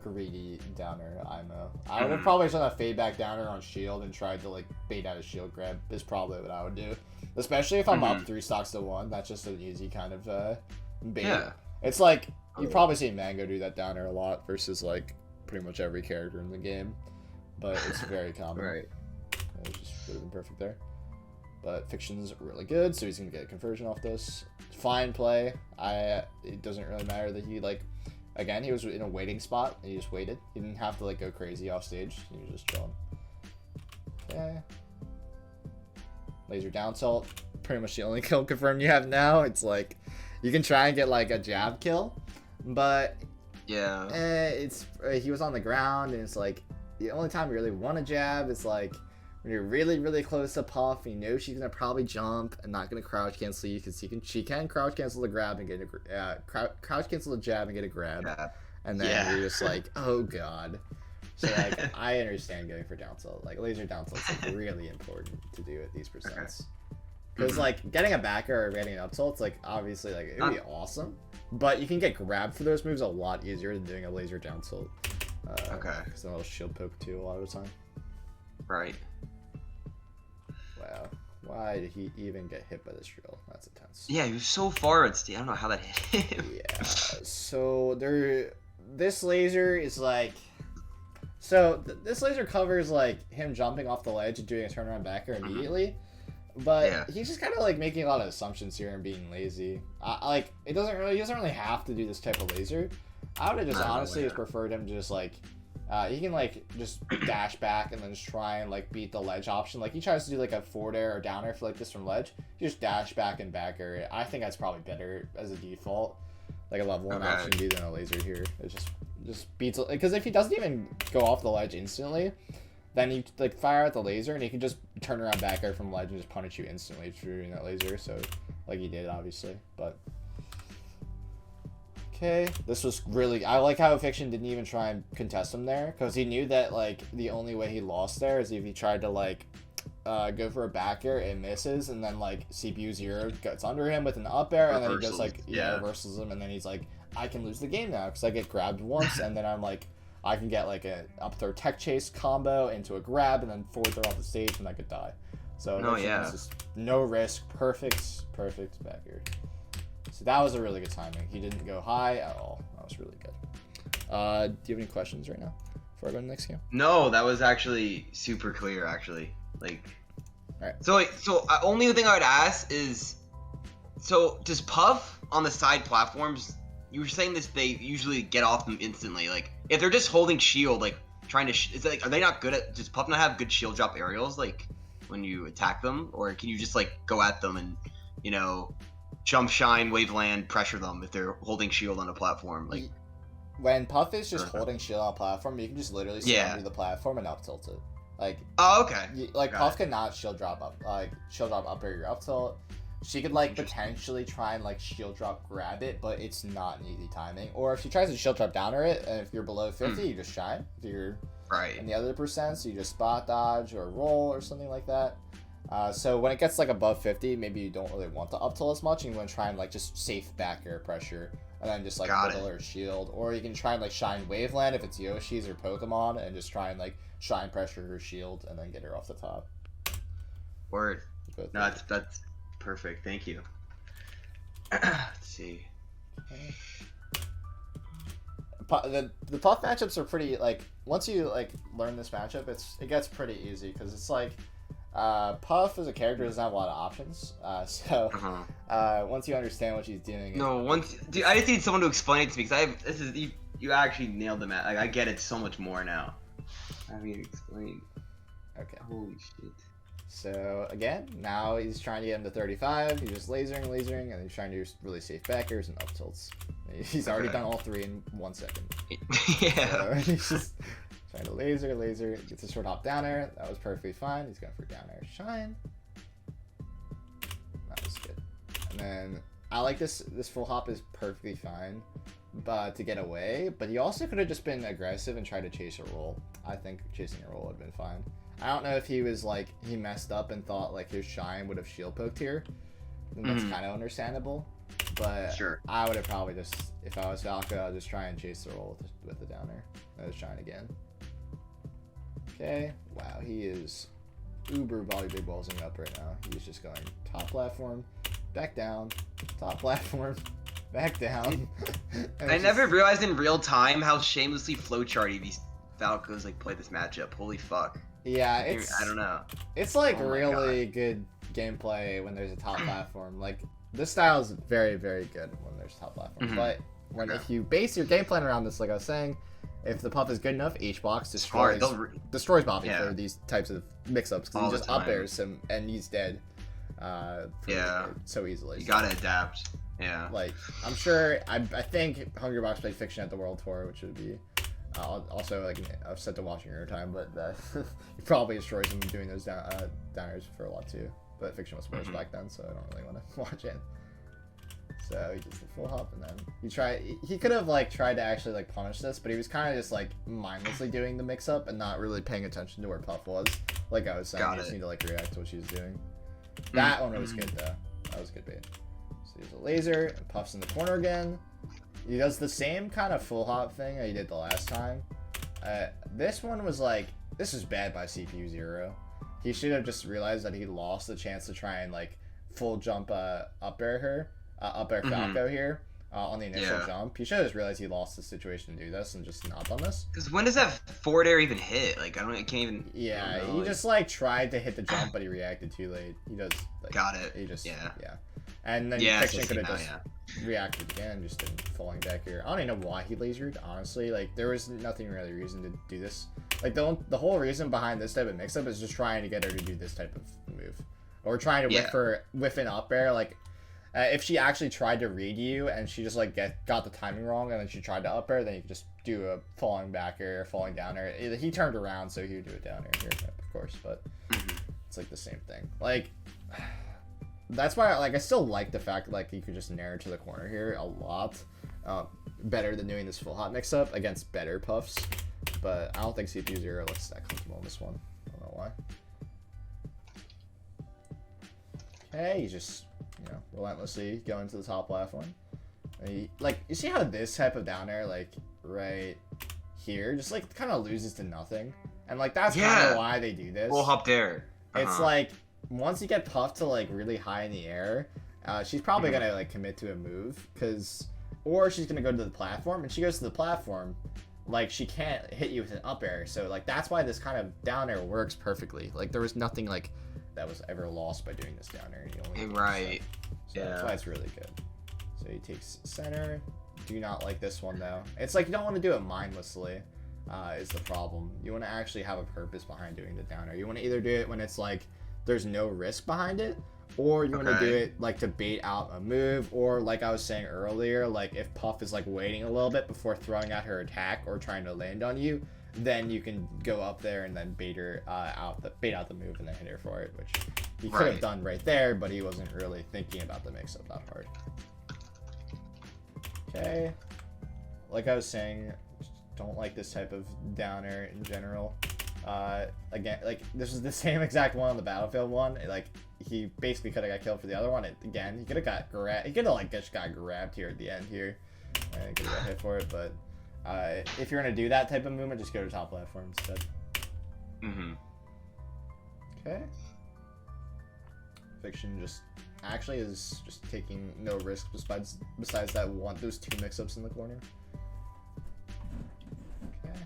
downer IMO. I would have probably done a Fadeback downer on shield and tried to like bait out a shield grab. Is probably what I would do, especially if I'm up 3 stocks to 1. That's just an easy kind of bait. Yeah. It's like you probably see Mango do that downer a lot versus like pretty much every character in the game, but it's very common. Right. It just would have been perfect there. But Fiction's really good, so he's gonna get a conversion off this. Fine play. It doesn't really matter that he like, again, he was in a waiting spot and he just waited. He didn't have to like go crazy off stage. He was just chilling. Okay. Laser down tilt. Pretty much the only kill confirm you have now. It's like you can try and get like a jab kill, but yeah, it's he was on the ground and it's like the only time you really want to jab is like when you're really close to Puff. You know she's gonna probably jump and not gonna crouch cancel you because she can crouch cancel the grab and get a crouch cancel the jab and get a grab, and then you're just like, oh god. So like I understand going for down tilt. Like laser down tilt is like, really important to do at these percents. Because like getting a backer or getting an up tilt, like obviously like it would be awesome, but you can get grabbed for those moves a lot easier than doing a laser down tilt. Because it'll shield poke too a lot of the time. Right. Wow. Why did he even get hit by this drill? That's intense. Yeah, he was so far at Steve. I don't know how that hit him. Yeah. So this laser is like. So this laser covers like him jumping off the ledge and doing a turnaround backer immediately. But he's just kind of like making a lot of assumptions here and being lazy. Like he doesn't really have to do this type of laser. I would have just honestly preferred him to just like he can like just dash back and then just try and like beat the ledge option. Like he tries to do like a forward air or down air for like this from ledge. You just dash back and back air. I think that's probably better as a default, like a level 1 option B than a laser here. It just beats, because if he doesn't even go off the ledge instantly, then you like fire out the laser and he can just turn around back air from ledge and just punish you instantly for doing that laser. So like he did obviously, but okay, this was really, I like how Fiction didn't even try and contest him there because he knew that like the only way he lost there is if he tried to like go for a back air, it misses, and then like CPU 0 gets under him with an up air and then he just like reversals him, and then he's like, I can lose the game now because I get grabbed once and then I'm like, I can get like a up throw tech chase combo into a grab and then forward throw off the stage and I could die. So it's just no risk, perfect back air. So that was a really good timing. He didn't go high at all. That was really good. Do you have any questions right now before I go to the next game? No, that was actually super clear. Actually, like. All right. So only thing I would ask is, so does Puff on the side platforms? You were saying this, they usually get off them instantly. Like if they're just holding shield, like trying to, is like, are they not good at? Does Puff not have good shield drop aerials like when you attack them, or can you just like go at them and jump, shine, waveland, pressure them if they're holding shield on a platform? Like when Puff is just holding shield on a platform, you can just literally surrender the platform and up tilt it. Like Puff cannot shield drop up, up air your up tilt. She could like potentially try and like shield drop grab it, but it's not an easy timing. Or if she tries to shield drop down air it, and if you're below 50, you just shine. If you're in the other percents, you just spot dodge or roll or something like that. So when it gets like above 50, maybe you don't really want the up tilt as much, and you want to try and like just safe back air pressure and then just like middle or shield. Or you can try and like shine waveland if it's Yoshi's or Pokemon and just try and like shine pressure her shield and then get her off the top. Word. No, that's perfect. Thank you. Let's see. The Puff matchups are pretty, like, once you like learn this matchup, it gets pretty easy because it's like Puff as a character doesn't have a lot of options. Once you understand what she's doing. Dude, I just need someone to explain it to me because you actually nailed the match. Like I get it so much more now. I mean, explain. Okay. Holy shit. So again, now he's trying to get him to 35. He's just lasering, and he's trying to do really safe backers and up tilts. He's already done all 3 in 1 second. Yeah. So he's just trying to laser, gets a short hop down air. That was perfectly fine. He's going for down air shine. That was good. And then I like this full hop is perfectly fine, but to get away. But he also could have just been aggressive and tried to chase a roll. I think chasing a roll would have been fine. I don't know if he was like, he messed up and thought like his shine would have shield poked here. And that's kind of understandable. But I would have probably just, if I was Falco, I'd just try and chase the roll with the downer. Let's shine again. Okay. Wow, he is uber volley big ballsing up right now. He's just going top platform, back down, top platform, back down. I never realized in real time how shamelessly flowcharty these Falcos like play this matchup. Holy fuck. Yeah, it's I don't know. It's like really good gameplay when there's a top platform. Like this style is very, very good when there's top platform. But when if you base your game plan around this, like I was saying, if the puff is good enough, each box destroys Boppy for these types of mix-ups because he just up airs him and he's dead. So easily. You gotta adapt. Yeah. Like I'm sure. I think Hungrybox played Fiction at the World Tour, which would be also like upset to watching your time, but he probably destroys him doing those downers for a lot too. But Fiction was worse back then, so I don't really want to watch it. So he does the full hop, and then he could have like tried to actually like punish this, but he was kind of just like mindlessly doing the mix up and not really paying attention to where Puff was. Like I was saying, you just need to like react to what she was doing. That one was good though. That was good bait. So he has a laser, and Puff's in the corner again. He does the same kind of full hop thing that he did the last time. This one was like, this is bad by CPU 0. He should have just realized that he lost the chance to try and like full jump up air her. Up air Falco here on the initial jump. He should have just realized he lost the situation to do this and just not done this. Because when does that forward air even hit? Like, I can't even. Yeah, he just like tried to hit the jump, but he reacted too late. He does. Like, got it. He just. Yeah. And then Fiction could have just reacted again, just in falling back here. I don't even know why he lasered, honestly. Like, there was nothing really reason to do this. Like, the whole reason behind this type of mix-up is just trying to get her to do this type of move. Or trying to whiff an up air, like. If she actually tried to read you and she just like got the timing wrong and then she tried to up air, then you could just do a falling back air or falling down air. He turned around, so he would do it down air here, of course, but it's like the same thing. Like, that's why I still like the fact that like you could just nair to the corner here a lot better than doing this full hot mix up against better puffs. But I don't think CPU 0 looks that comfortable in this one. I don't know why. Okay, he's just relentlessly going to the top platform. And you see how this type of down air, like right here, just like kind of loses to nothing, and like that's kind of why they do this. Full hop there. It's like once you get puffed to like really high in the air, she's probably gonna like commit to a move, or she's gonna go to the platform, and she goes to the platform, like she can't hit you with an up air. So like that's why this kind of down air works perfectly. Like there was nothing like that was ever lost by doing this down air. Right. So that's why it's really good. So he takes center. Do not like this one though. It's like you don't want to do it mindlessly. Is the problem. You want to actually have a purpose behind doing the down air. You want to either do it when it's like there's no risk behind it, or you want to do it like to bait out a move, or like I was saying earlier, like if Puff is like waiting a little bit before throwing out her attack or trying to land on you, then you can go up there and then bait out the move and then hit her for it, which he could have done right there, but he wasn't really thinking about the mix-up that hard. Okay, like I was saying, don't like this type of downer in general. Again, like this is the same exact one on the Battlefield one. Like he basically could have got killed for the other one. Again, he could have got grabbed. He could have like just got grabbed here at the end here, and could have got hit for it, but. If you're gonna do that type of movement, just go to top platform instead. Okay. Fiction just actually is just taking no risk besides that those two mix-ups in the corner. Okay.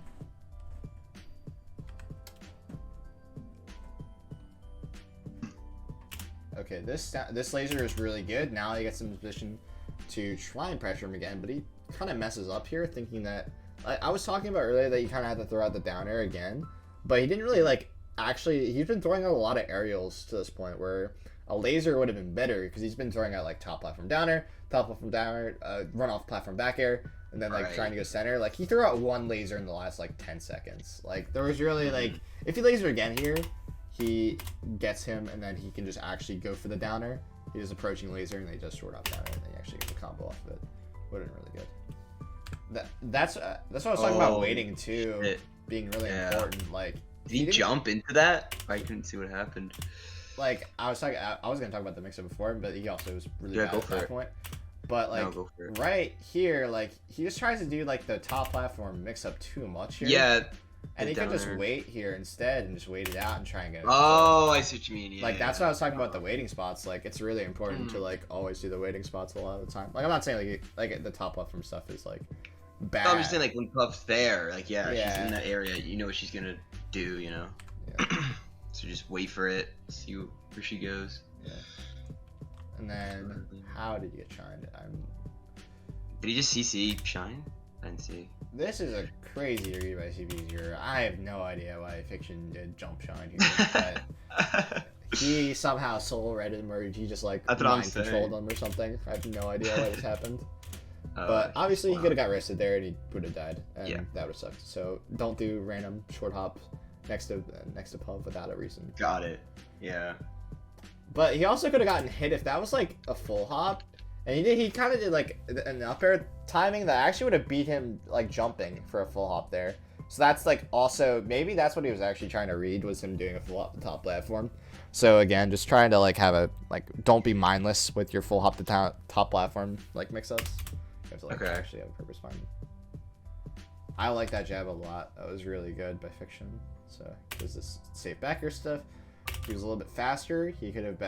Okay, this laser is really good. Now he gets in position to try and pressure him again, but he kind of messes up here, thinking that I was talking about earlier that you kind of had to throw out the down air again, but he didn't really like actually. He's been throwing out a lot of aerials to this point where a laser would have been better because he's been throwing out like top platform down air, run off platform back air, and then like trying to go center. Like he threw out one laser in the last like 10 seconds. Like there was really like if he laser again here, he gets him and then he can just actually go for the downer. He is approaching laser and they just short off downer and then he actually gets a combo off of it. Would have been really good. That's what I was talking about waiting too, being really important. Like, did he jump into that? I couldn't see what happened. Like I was gonna talk about the mix-up before, but he also was really bad at that point. But like right here, like he just tries to do like the top platform mix-up too much here. Yeah, And he could just wait here instead and just wait it out and try and get it. Oh, I see what you mean. Yeah, like, that's what I was talking about, the waiting spots. Like, it's really important to, like, always do the waiting spots a lot of the time. Like, I'm not saying, like the top left from stuff is, like, bad. No, I'm just saying, like, when Puff's there, like, she's in that area, you know what she's gonna do, you know? Yeah. So just wait for it, see where she goes. Yeah. And then, how did you get shined? Did he just CC shine? I didn't see. This is a crazy read by CP0. I have no idea why Fiction did jump shine here, but he somehow soul redded him, or he just like mind controlled him or something. I have no idea why this happened. But obviously he could have got rested there and he would have died, and that would have sucked. So don't do random short hop next to Puff without a reason. Got it. Yeah. But he also could have gotten hit if that was like a full hop. And he kind of did like an up air timing that actually would have beat him like jumping for a full hop there. So that's like also, maybe that's what he was actually trying to read, was him doing a full hop to top platform. So again, just trying to like have a, like, don't be mindless with your full hop to top platform like mix-ups. You have to like actually have a purpose behind it. I like that jab a lot. That was really good by Fiction. So there's this safe backer stuff. He was a little bit faster. He could have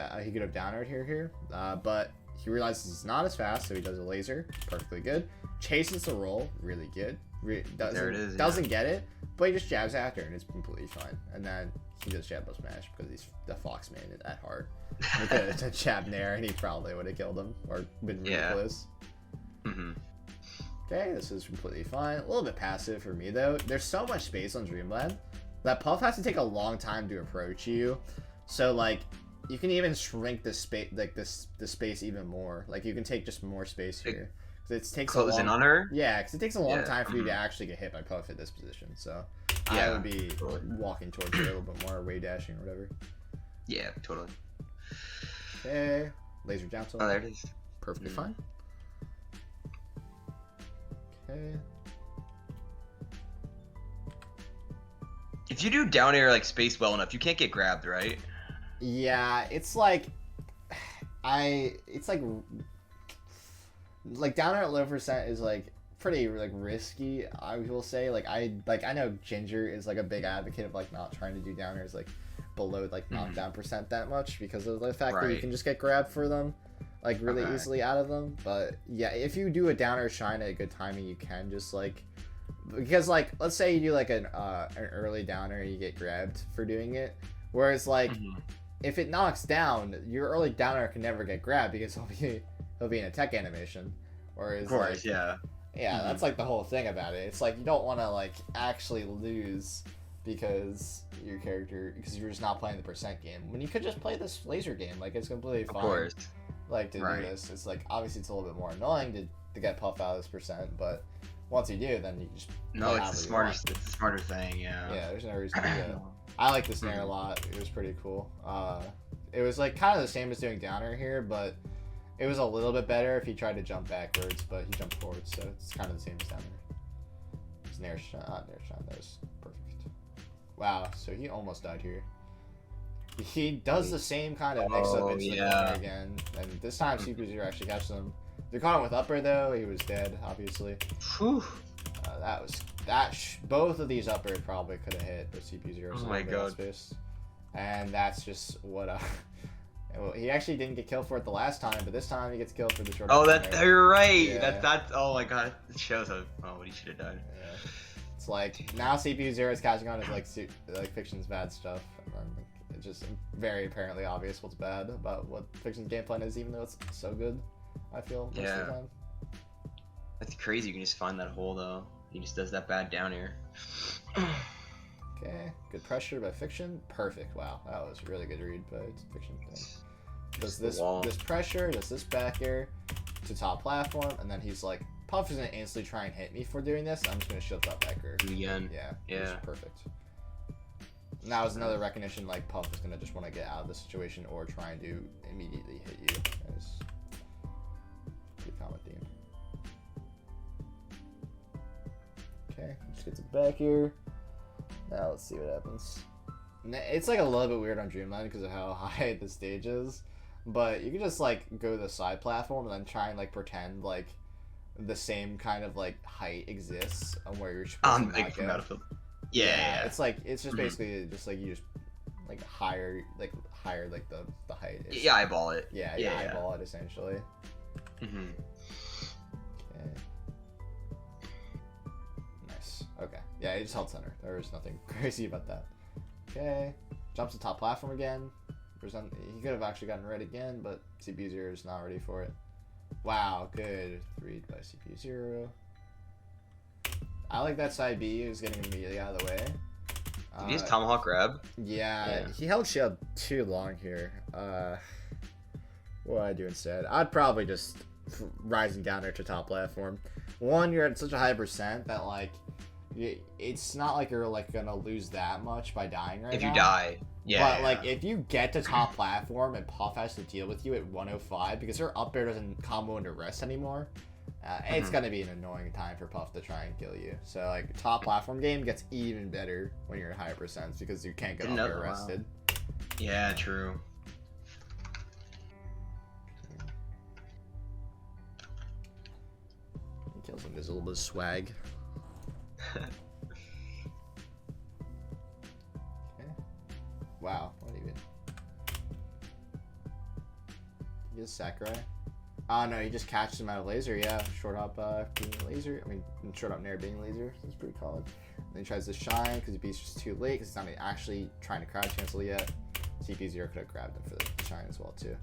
down aired here, but he realizes it's not as fast, so he does a laser. Perfectly good. Chases the roll. Really good. Doesn't get it, but he just jabs after, and it's completely fine. And then he does jab Fsmash because he's the Fox man at heart. He could have jab Nair, and he probably would have killed him or been really close. Okay, this is completely fine. A little bit passive for me, though. There's so much space on Dreamland that Puff has to take a long time to approach you. So, like, you can even shrink the space, like the space even more. Like, you can take just more space here. It takes close in on her. Yeah, because it takes a long time for you to actually get hit by Puff at this position. So I would be walking towards her a little bit more, way dashing or whatever. Yeah, totally. Okay, laser down tilt. Oh, there it is. Perfectly fine. Okay. If you do down air like space well enough, you can't get grabbed, right? Yeah, it's like down air at low percent is like pretty like risky, I will say. Like I know Ginger is like a big advocate of like not trying to do down airs like below like knockdown percent that much, because of the fact that you can just get grabbed for them like really easily out of them. But yeah, if you do a down air shine at a good timing, you can just like, because like let's say you do like an early downer, you get grabbed for doing it, whereas like if it knocks down, your early downer can never get grabbed because he'll be in a tech animation. Whereas of course, like, that's like the whole thing about it. It's like you don't want to like actually lose because your character, because you're just not playing the percent game, when you could just play this laser game. Like, it's completely fine. Of course. Like, to do this, it's like obviously it's a little bit more annoying to get Puff out of this percent, but once you do, then you just it's the smarter thing. Yeah, there's no reason to do that. I like this Nair a lot. It was pretty cool. It was like kind of the same as doing downer here, but it was a little bit better if he tried to jump backwards, but he jumped forwards, so it's kind of the same as downer. It's Nair shot. That was perfect. Wow, so he almost died here. He does the same kind of mix-up into the corner again, and this time CPU0 actually catches him. They caught him with upper though. He was dead, obviously. Whew. Both of these upper probably could have hit, but CPU0. Oh my god. Space. And that's just what. Well, he actually didn't get killed for it the last time, but this time he gets killed for the short. Oh, you're right. Yeah. That's. Oh my god, it shows what he should have done. Yeah. It's like now CPU0 is catching on as like Fiction's bad stuff, and then it's just very apparently obvious what's bad about what Fiction's game plan is, even though it's so good. I feel most of the time. That's crazy. You can just find that hole though. He just does that bad down here. Okay, good pressure by Fiction. Perfect. Wow, that was a really good read by Fiction. Does this pressure? Does this back air to top platform? And then he's like, Puff is gonna instantly try and hit me for doing this. I'm just gonna shield top back air. Again. Yeah. Perfect. And that was another recognition. Like Puff is gonna just want to get out of the situation or trying to immediately hit you. That is a pretty common theme. Okay, just gets it back here. Now let's see what happens. It's like a little bit weird on Dreamland because of how high the stage is, but you can just like go to the side platform and then try and like pretend like the same kind of like height exists on where you're supposed to from Battlefield. Yeah. It's like it's just Mhm. basically just like you just like higher like the height. It's, Yeah, eyeball it. yeah, eyeball it essentially. Mm-hmm. Okay. Nice. Okay. Yeah, he just held center. There was nothing crazy about that. Okay. Jumps to top platform again. He could have actually gotten red again, but CPU0 is not ready for it. Wow, good. 3 by CPU0. I like that side B is getting immediately out of the way. Did he just tomahawk grab? Yeah, he held shield too long here. What would I do instead? I'd probably just rising down there to top platform. One, you're at such a high percent that like it's not like you're like gonna lose that much by dying right now. If you die. Yeah. But like if you get to top platform and Puff has to deal with you at 105 because her up air doesn't combo into rest anymore, it's gonna be an annoying time for Puff to try and kill you. So like top platform game gets even better when you're at higher percents because you can't get up air rested. Yeah, true. He kills him. There's a little bit of swag. Okay. Wow, what even? He gets Sakurai. Oh no, he just catches him out of laser. Yeah, short up being laser. I mean, short up nair being laser. That's pretty solid. Then he tries to shine because he beats just too late because he's not actually trying to crouch cancel yet. CP0 could have grabbed him for the shine as well too.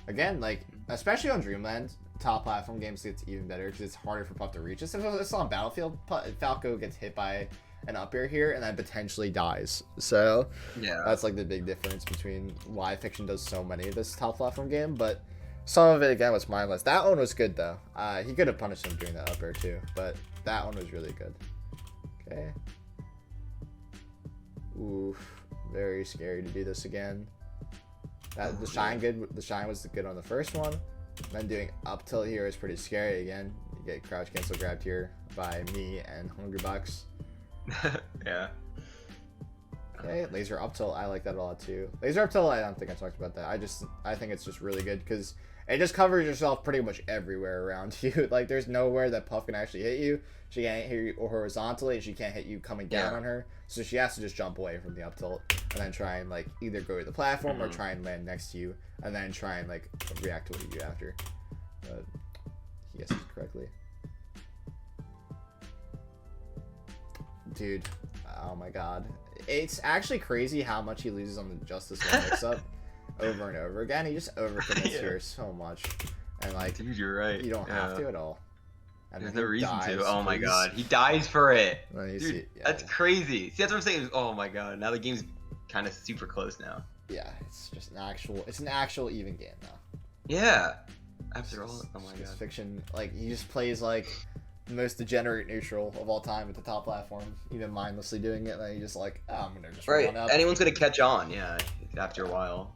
Again, like especially on Dreamland, top platform games gets even better because it's harder for Puff to reach. It's on Battlefield. Falco gets hit by an up air here and then potentially dies. So yeah, that's like the big difference between why Fiction does so many of this top platform game, but. Some of it, again, was mindless. That one was good, though. He could have punished him doing that up air, too. But that one was really good. Okay. Oof. Very scary to do this again. The shine was good on the first one. Then doing up tilt here is pretty scary again. You get crouch cancel grabbed here by me and Hungrybox. Yeah. Okay, laser up tilt, I like that a lot too. Laser up tilt, I don't think I talked about that. I think it's just really good because it just covers yourself pretty much everywhere around you. Like, there's nowhere that Puff can actually hit you. She can't hit you horizontally, she can't hit you coming down on her. So she has to just jump away from the up tilt and then try and, like, either go to the platform or try and land next to you and then try and, like, react to what you do after. But he guesses correctly. Dude, oh my god. It's actually crazy how much he loses on the Justice one mix-up over and over again. He just overcommits here so much. And like, dude, you're right. You don't have to at all. And there's no reason to. Oh my god. He dies for it. Dude, see, that's crazy. See, that's what I'm saying. Oh my god. Now the game's kind of super close now. Yeah, it's just an actual even game now. Yeah. After all, oh my god. Fiction, like, he just plays like the most degenerate neutral of all time at the top platform, even mindlessly doing it, and then you just like, oh, I'm gonna just run up. Anyone's gonna catch on, yeah, after a while.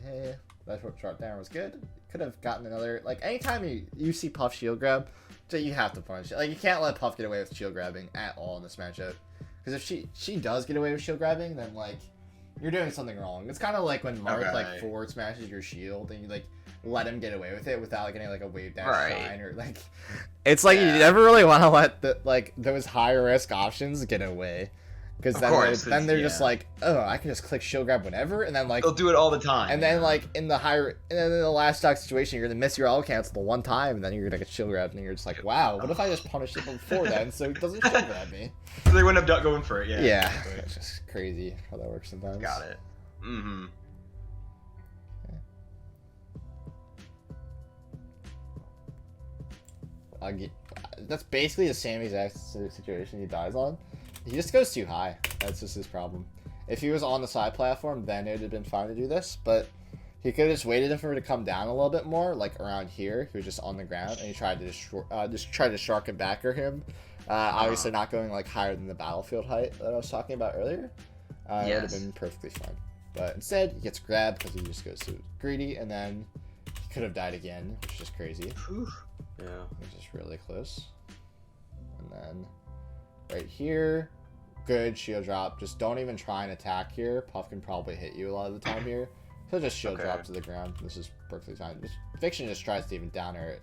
Okay, that short down was good. Could have gotten another, like, anytime you see Puff shield grab, so you have to punish it. Like, you can't let Puff get away with shield grabbing at all in this matchup, because if she does get away with shield grabbing, then like you're doing something wrong. It's kind of like when Marth like forward smashes your shield and you like let him get away with it without getting like a wave dash shine or like. It's like you never really want to let those high risk options get away, because then they're just like, oh, I can just click shield grab whenever, and then like they'll do it all the time. And then like in the last stock situation, you're gonna miss your all cancel the one time, and then you're gonna get shield grabbed, and you're just like, wow, what if I just punished it before then so it doesn't shield grab me? So they wouldn't have going for it. Yeah. Yeah. It's just crazy how that works sometimes. Got it. Mm-hmm. That's basically the same exact situation he dies on. He just goes too high. That's just his problem. If he was on the side platform, then it would have been fine to do this, but he could have just waited for it to come down a little bit more, like around here. He was just on the ground, and he tried to just try to shark and backer him. Obviously not going like higher than the battlefield height that I was talking about earlier. It would have been perfectly fine. But instead, he gets grabbed because he just goes too greedy, and then he could have died again, which is just crazy. Yeah. It's just really close. And then right here, good shield drop. Just don't even try and attack here. Puff can probably hit you a lot of the time here. He'll just shield drop to the ground. This is perfectly fine. Fiction just tries to even down air,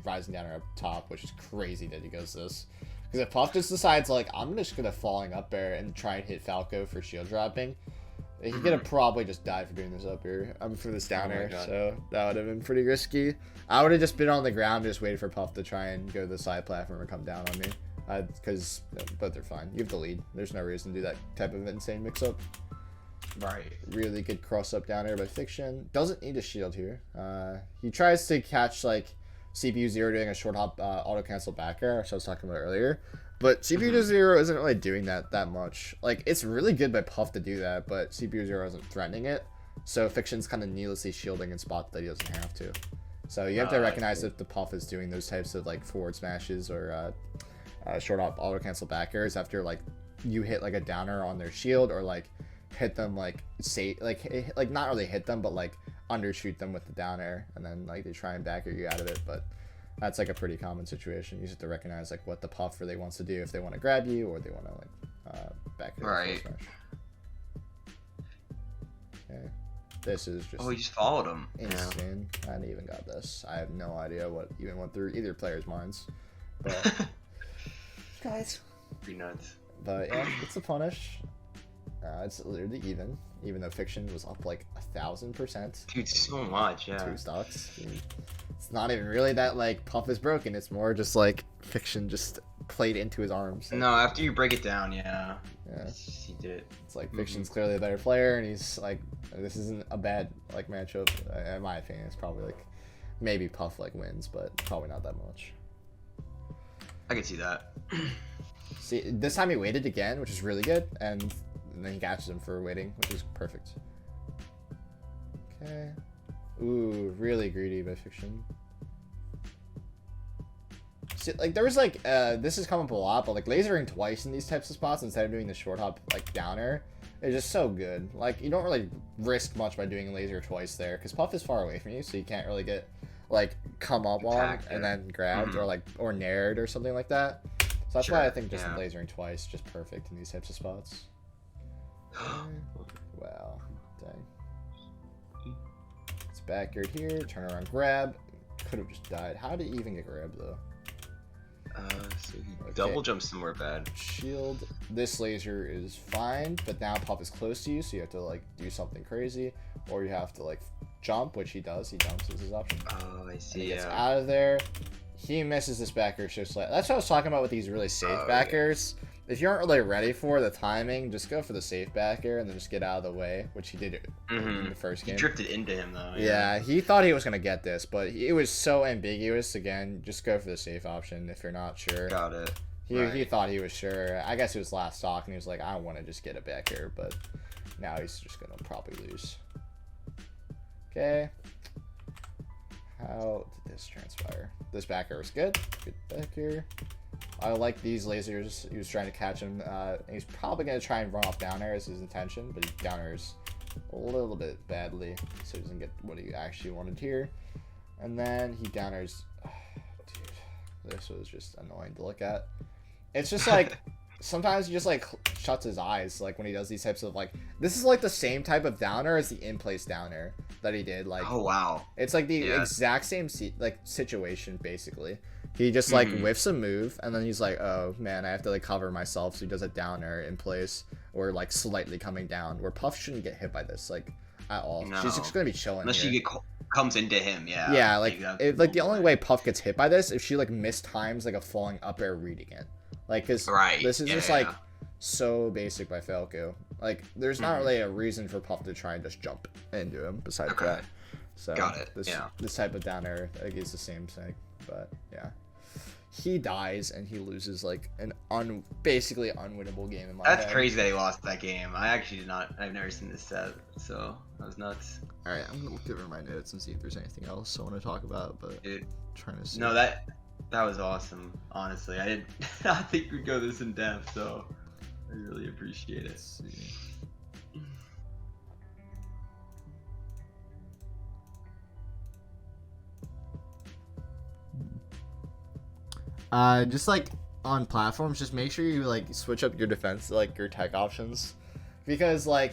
rising down air up top, which is crazy that he goes this. Because if Puff just decides, like, I'm just going to falling up air and try and hit Falco for shield dropping, he could have probably just died for doing this up air. For this down air, so that would have been pretty risky. I would have just been on the ground, just waited for Puff to try and go to the side platform or come down on me. But they're fine. You have the lead. There's no reason to do that type of insane mix-up. Right. Really good cross-up down air by Fiction. Doesn't need a shield here. He tries to catch, like, CPU 0 doing a short hop auto-cancel back air, which I was talking about earlier. But CPU 0 isn't really doing that much. Like, it's really good by Puff to do that, but CPU 0 isn't threatening it. So Fiction's kind of needlessly shielding in spots that he doesn't have to. So you have to recognize if the Puff is doing those types of, like, forward smashes or short hop auto-cancel back airs after, like, you hit, like, a downer on their shield or, like, hit them, like, not really hit them, but, like, undershoot them with the down air, and then, like, they try and back air you out of it. But that's, like, a pretty common situation. You just have to recognize, like, what the Puff really wants to do, if they want to grab you or they want to, like, back air. Right. Okay. This is just... Oh, he just followed him. Insane. Yeah. I hadn't even got this. I have no idea what even went through either player's minds. But... guys. Pretty nuts. But, yeah, it's a punish. It's literally even though Fiction was up like 1,000%. Dude, so much, yeah. 2 stocks. It's not even really that like Puff is broken. It's more just like Fiction just played into his arms. No, after you break it down, yeah. He did. It's like Fiction's clearly a better player, and he's like, this isn't a bad like matchup. In my opinion, it's probably like maybe Puff like wins, but probably not that much. I can see that. See, this time he waited again, which is really good, and then he catches him for waiting, which is perfect. Okay. Ooh, really greedy by Fiction. See, like, there was, like, this has come up a lot, but, like, lasering twice in these types of spots instead of doing the short hop, like, downer is just so good. Like, you don't really risk much by doing laser twice there, because Puff is far away from you, so you can't really get, like, come up on and then grabbed or, like, or nared or something like that. So that's why I think just lasering twice is just perfect in these types of spots. Wow, dang. It's backyard here, turn around, grab. Could have just died. How did he even get grabbed though? So he double jumps somewhere bad. Shield. This laser is fine, but now Puff is close to you, so you have to like do something crazy, or you have to like jump, which he does. He jumps as his option. Oh, I see. He gets out of there. He misses this back air so slightly. That's what I was talking about with these really safe back airs. If you aren't really ready for the timing, just go for the safe back air and then just get out of the way, which he did in the first game. He drifted into him, though. Yeah, he thought he was going to get this, but it was so ambiguous. Again, just go for the safe option if you're not sure. Got it. He thought he was sure. I guess it was last stock, and he was like, I want to just get it back air, but now he's just going to probably lose. Okay. How did this transpire? This back air was good. Good back air. I like these lasers. He was trying to catch him. He's probably going to try and run off down air as his intention, but he down airs a little bit badly, so he doesn't get what he actually wanted here. And then he down airs. Dude, this was just annoying to look at. It's just like sometimes he just like shuts his eyes like when he does these types of like. This is like the same type of downer as the in-place downer that he did. Like, oh wow, it's like the exact same like situation basically. He just like whiffs a move, and then he's like, "Oh man, I have to like cover myself." So he does a downer in place, or like slightly coming down. Where Puff shouldn't get hit by this like at all. No. She's just gonna be chilling. Unless she comes into him, yeah. Yeah, like like the only way Puff gets hit by this if she like mistimes like a falling up air read again. Like, cause this is just like so basic by Falco. Like, there's not really a reason for Puff to try and just jump into him besides that. So got it. This type of down air like is the same thing, but yeah. He dies and he loses like an basically unwinnable game in my head. That's crazy that he lost that game. I actually did not. I've never seen this set, so that was nuts. All right, I'm gonna look over my notes and see if there's anything else I want to talk about. But dude, trying to see. No, that was awesome. Honestly, I did not think we'd go this in depth, so I really appreciate it. Let's see. Just like on platforms, just make sure you like switch up your defense, like your tech options, because like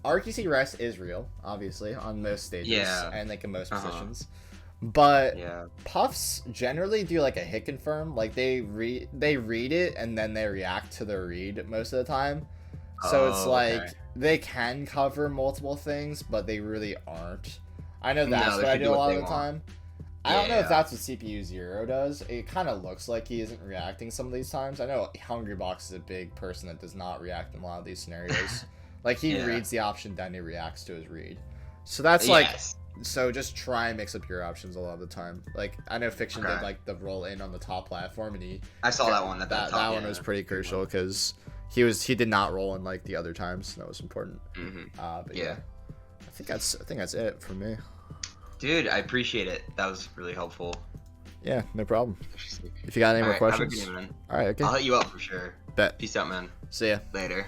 RQC rest is real, obviously on most stages and like in most positions, But Yeah. puffs generally do like a hit confirm. Like they read it and then they react to the read most of the time. So it's like okay. they can cover multiple things, but they really aren't. I know that's No, what they I should do do a what lot they of the want. time. I don't know if Yeah. that's what CPU 0 does. It kind of looks like he isn't reacting some of these times. I know Hungrybox is a big person that does not react in a lot of these scenarios. Like he Yeah. reads the option, then he reacts to his read. So that's like, Yes. so just try and mix up your options a lot of the time. Like I know Fiction Okay. did like the roll in on the top platform, and he I saw that one. That that top, one yeah. was pretty crucial because he did not roll in like the other times. That was important. But Yeah. I think that's it for me. Dude, I appreciate it. That was really helpful. Yeah, no problem. If you got any more Alright, have a questions, good one, man. all right, okay. I'll hit you up for sure. Bet. Peace out, man. See ya. Later.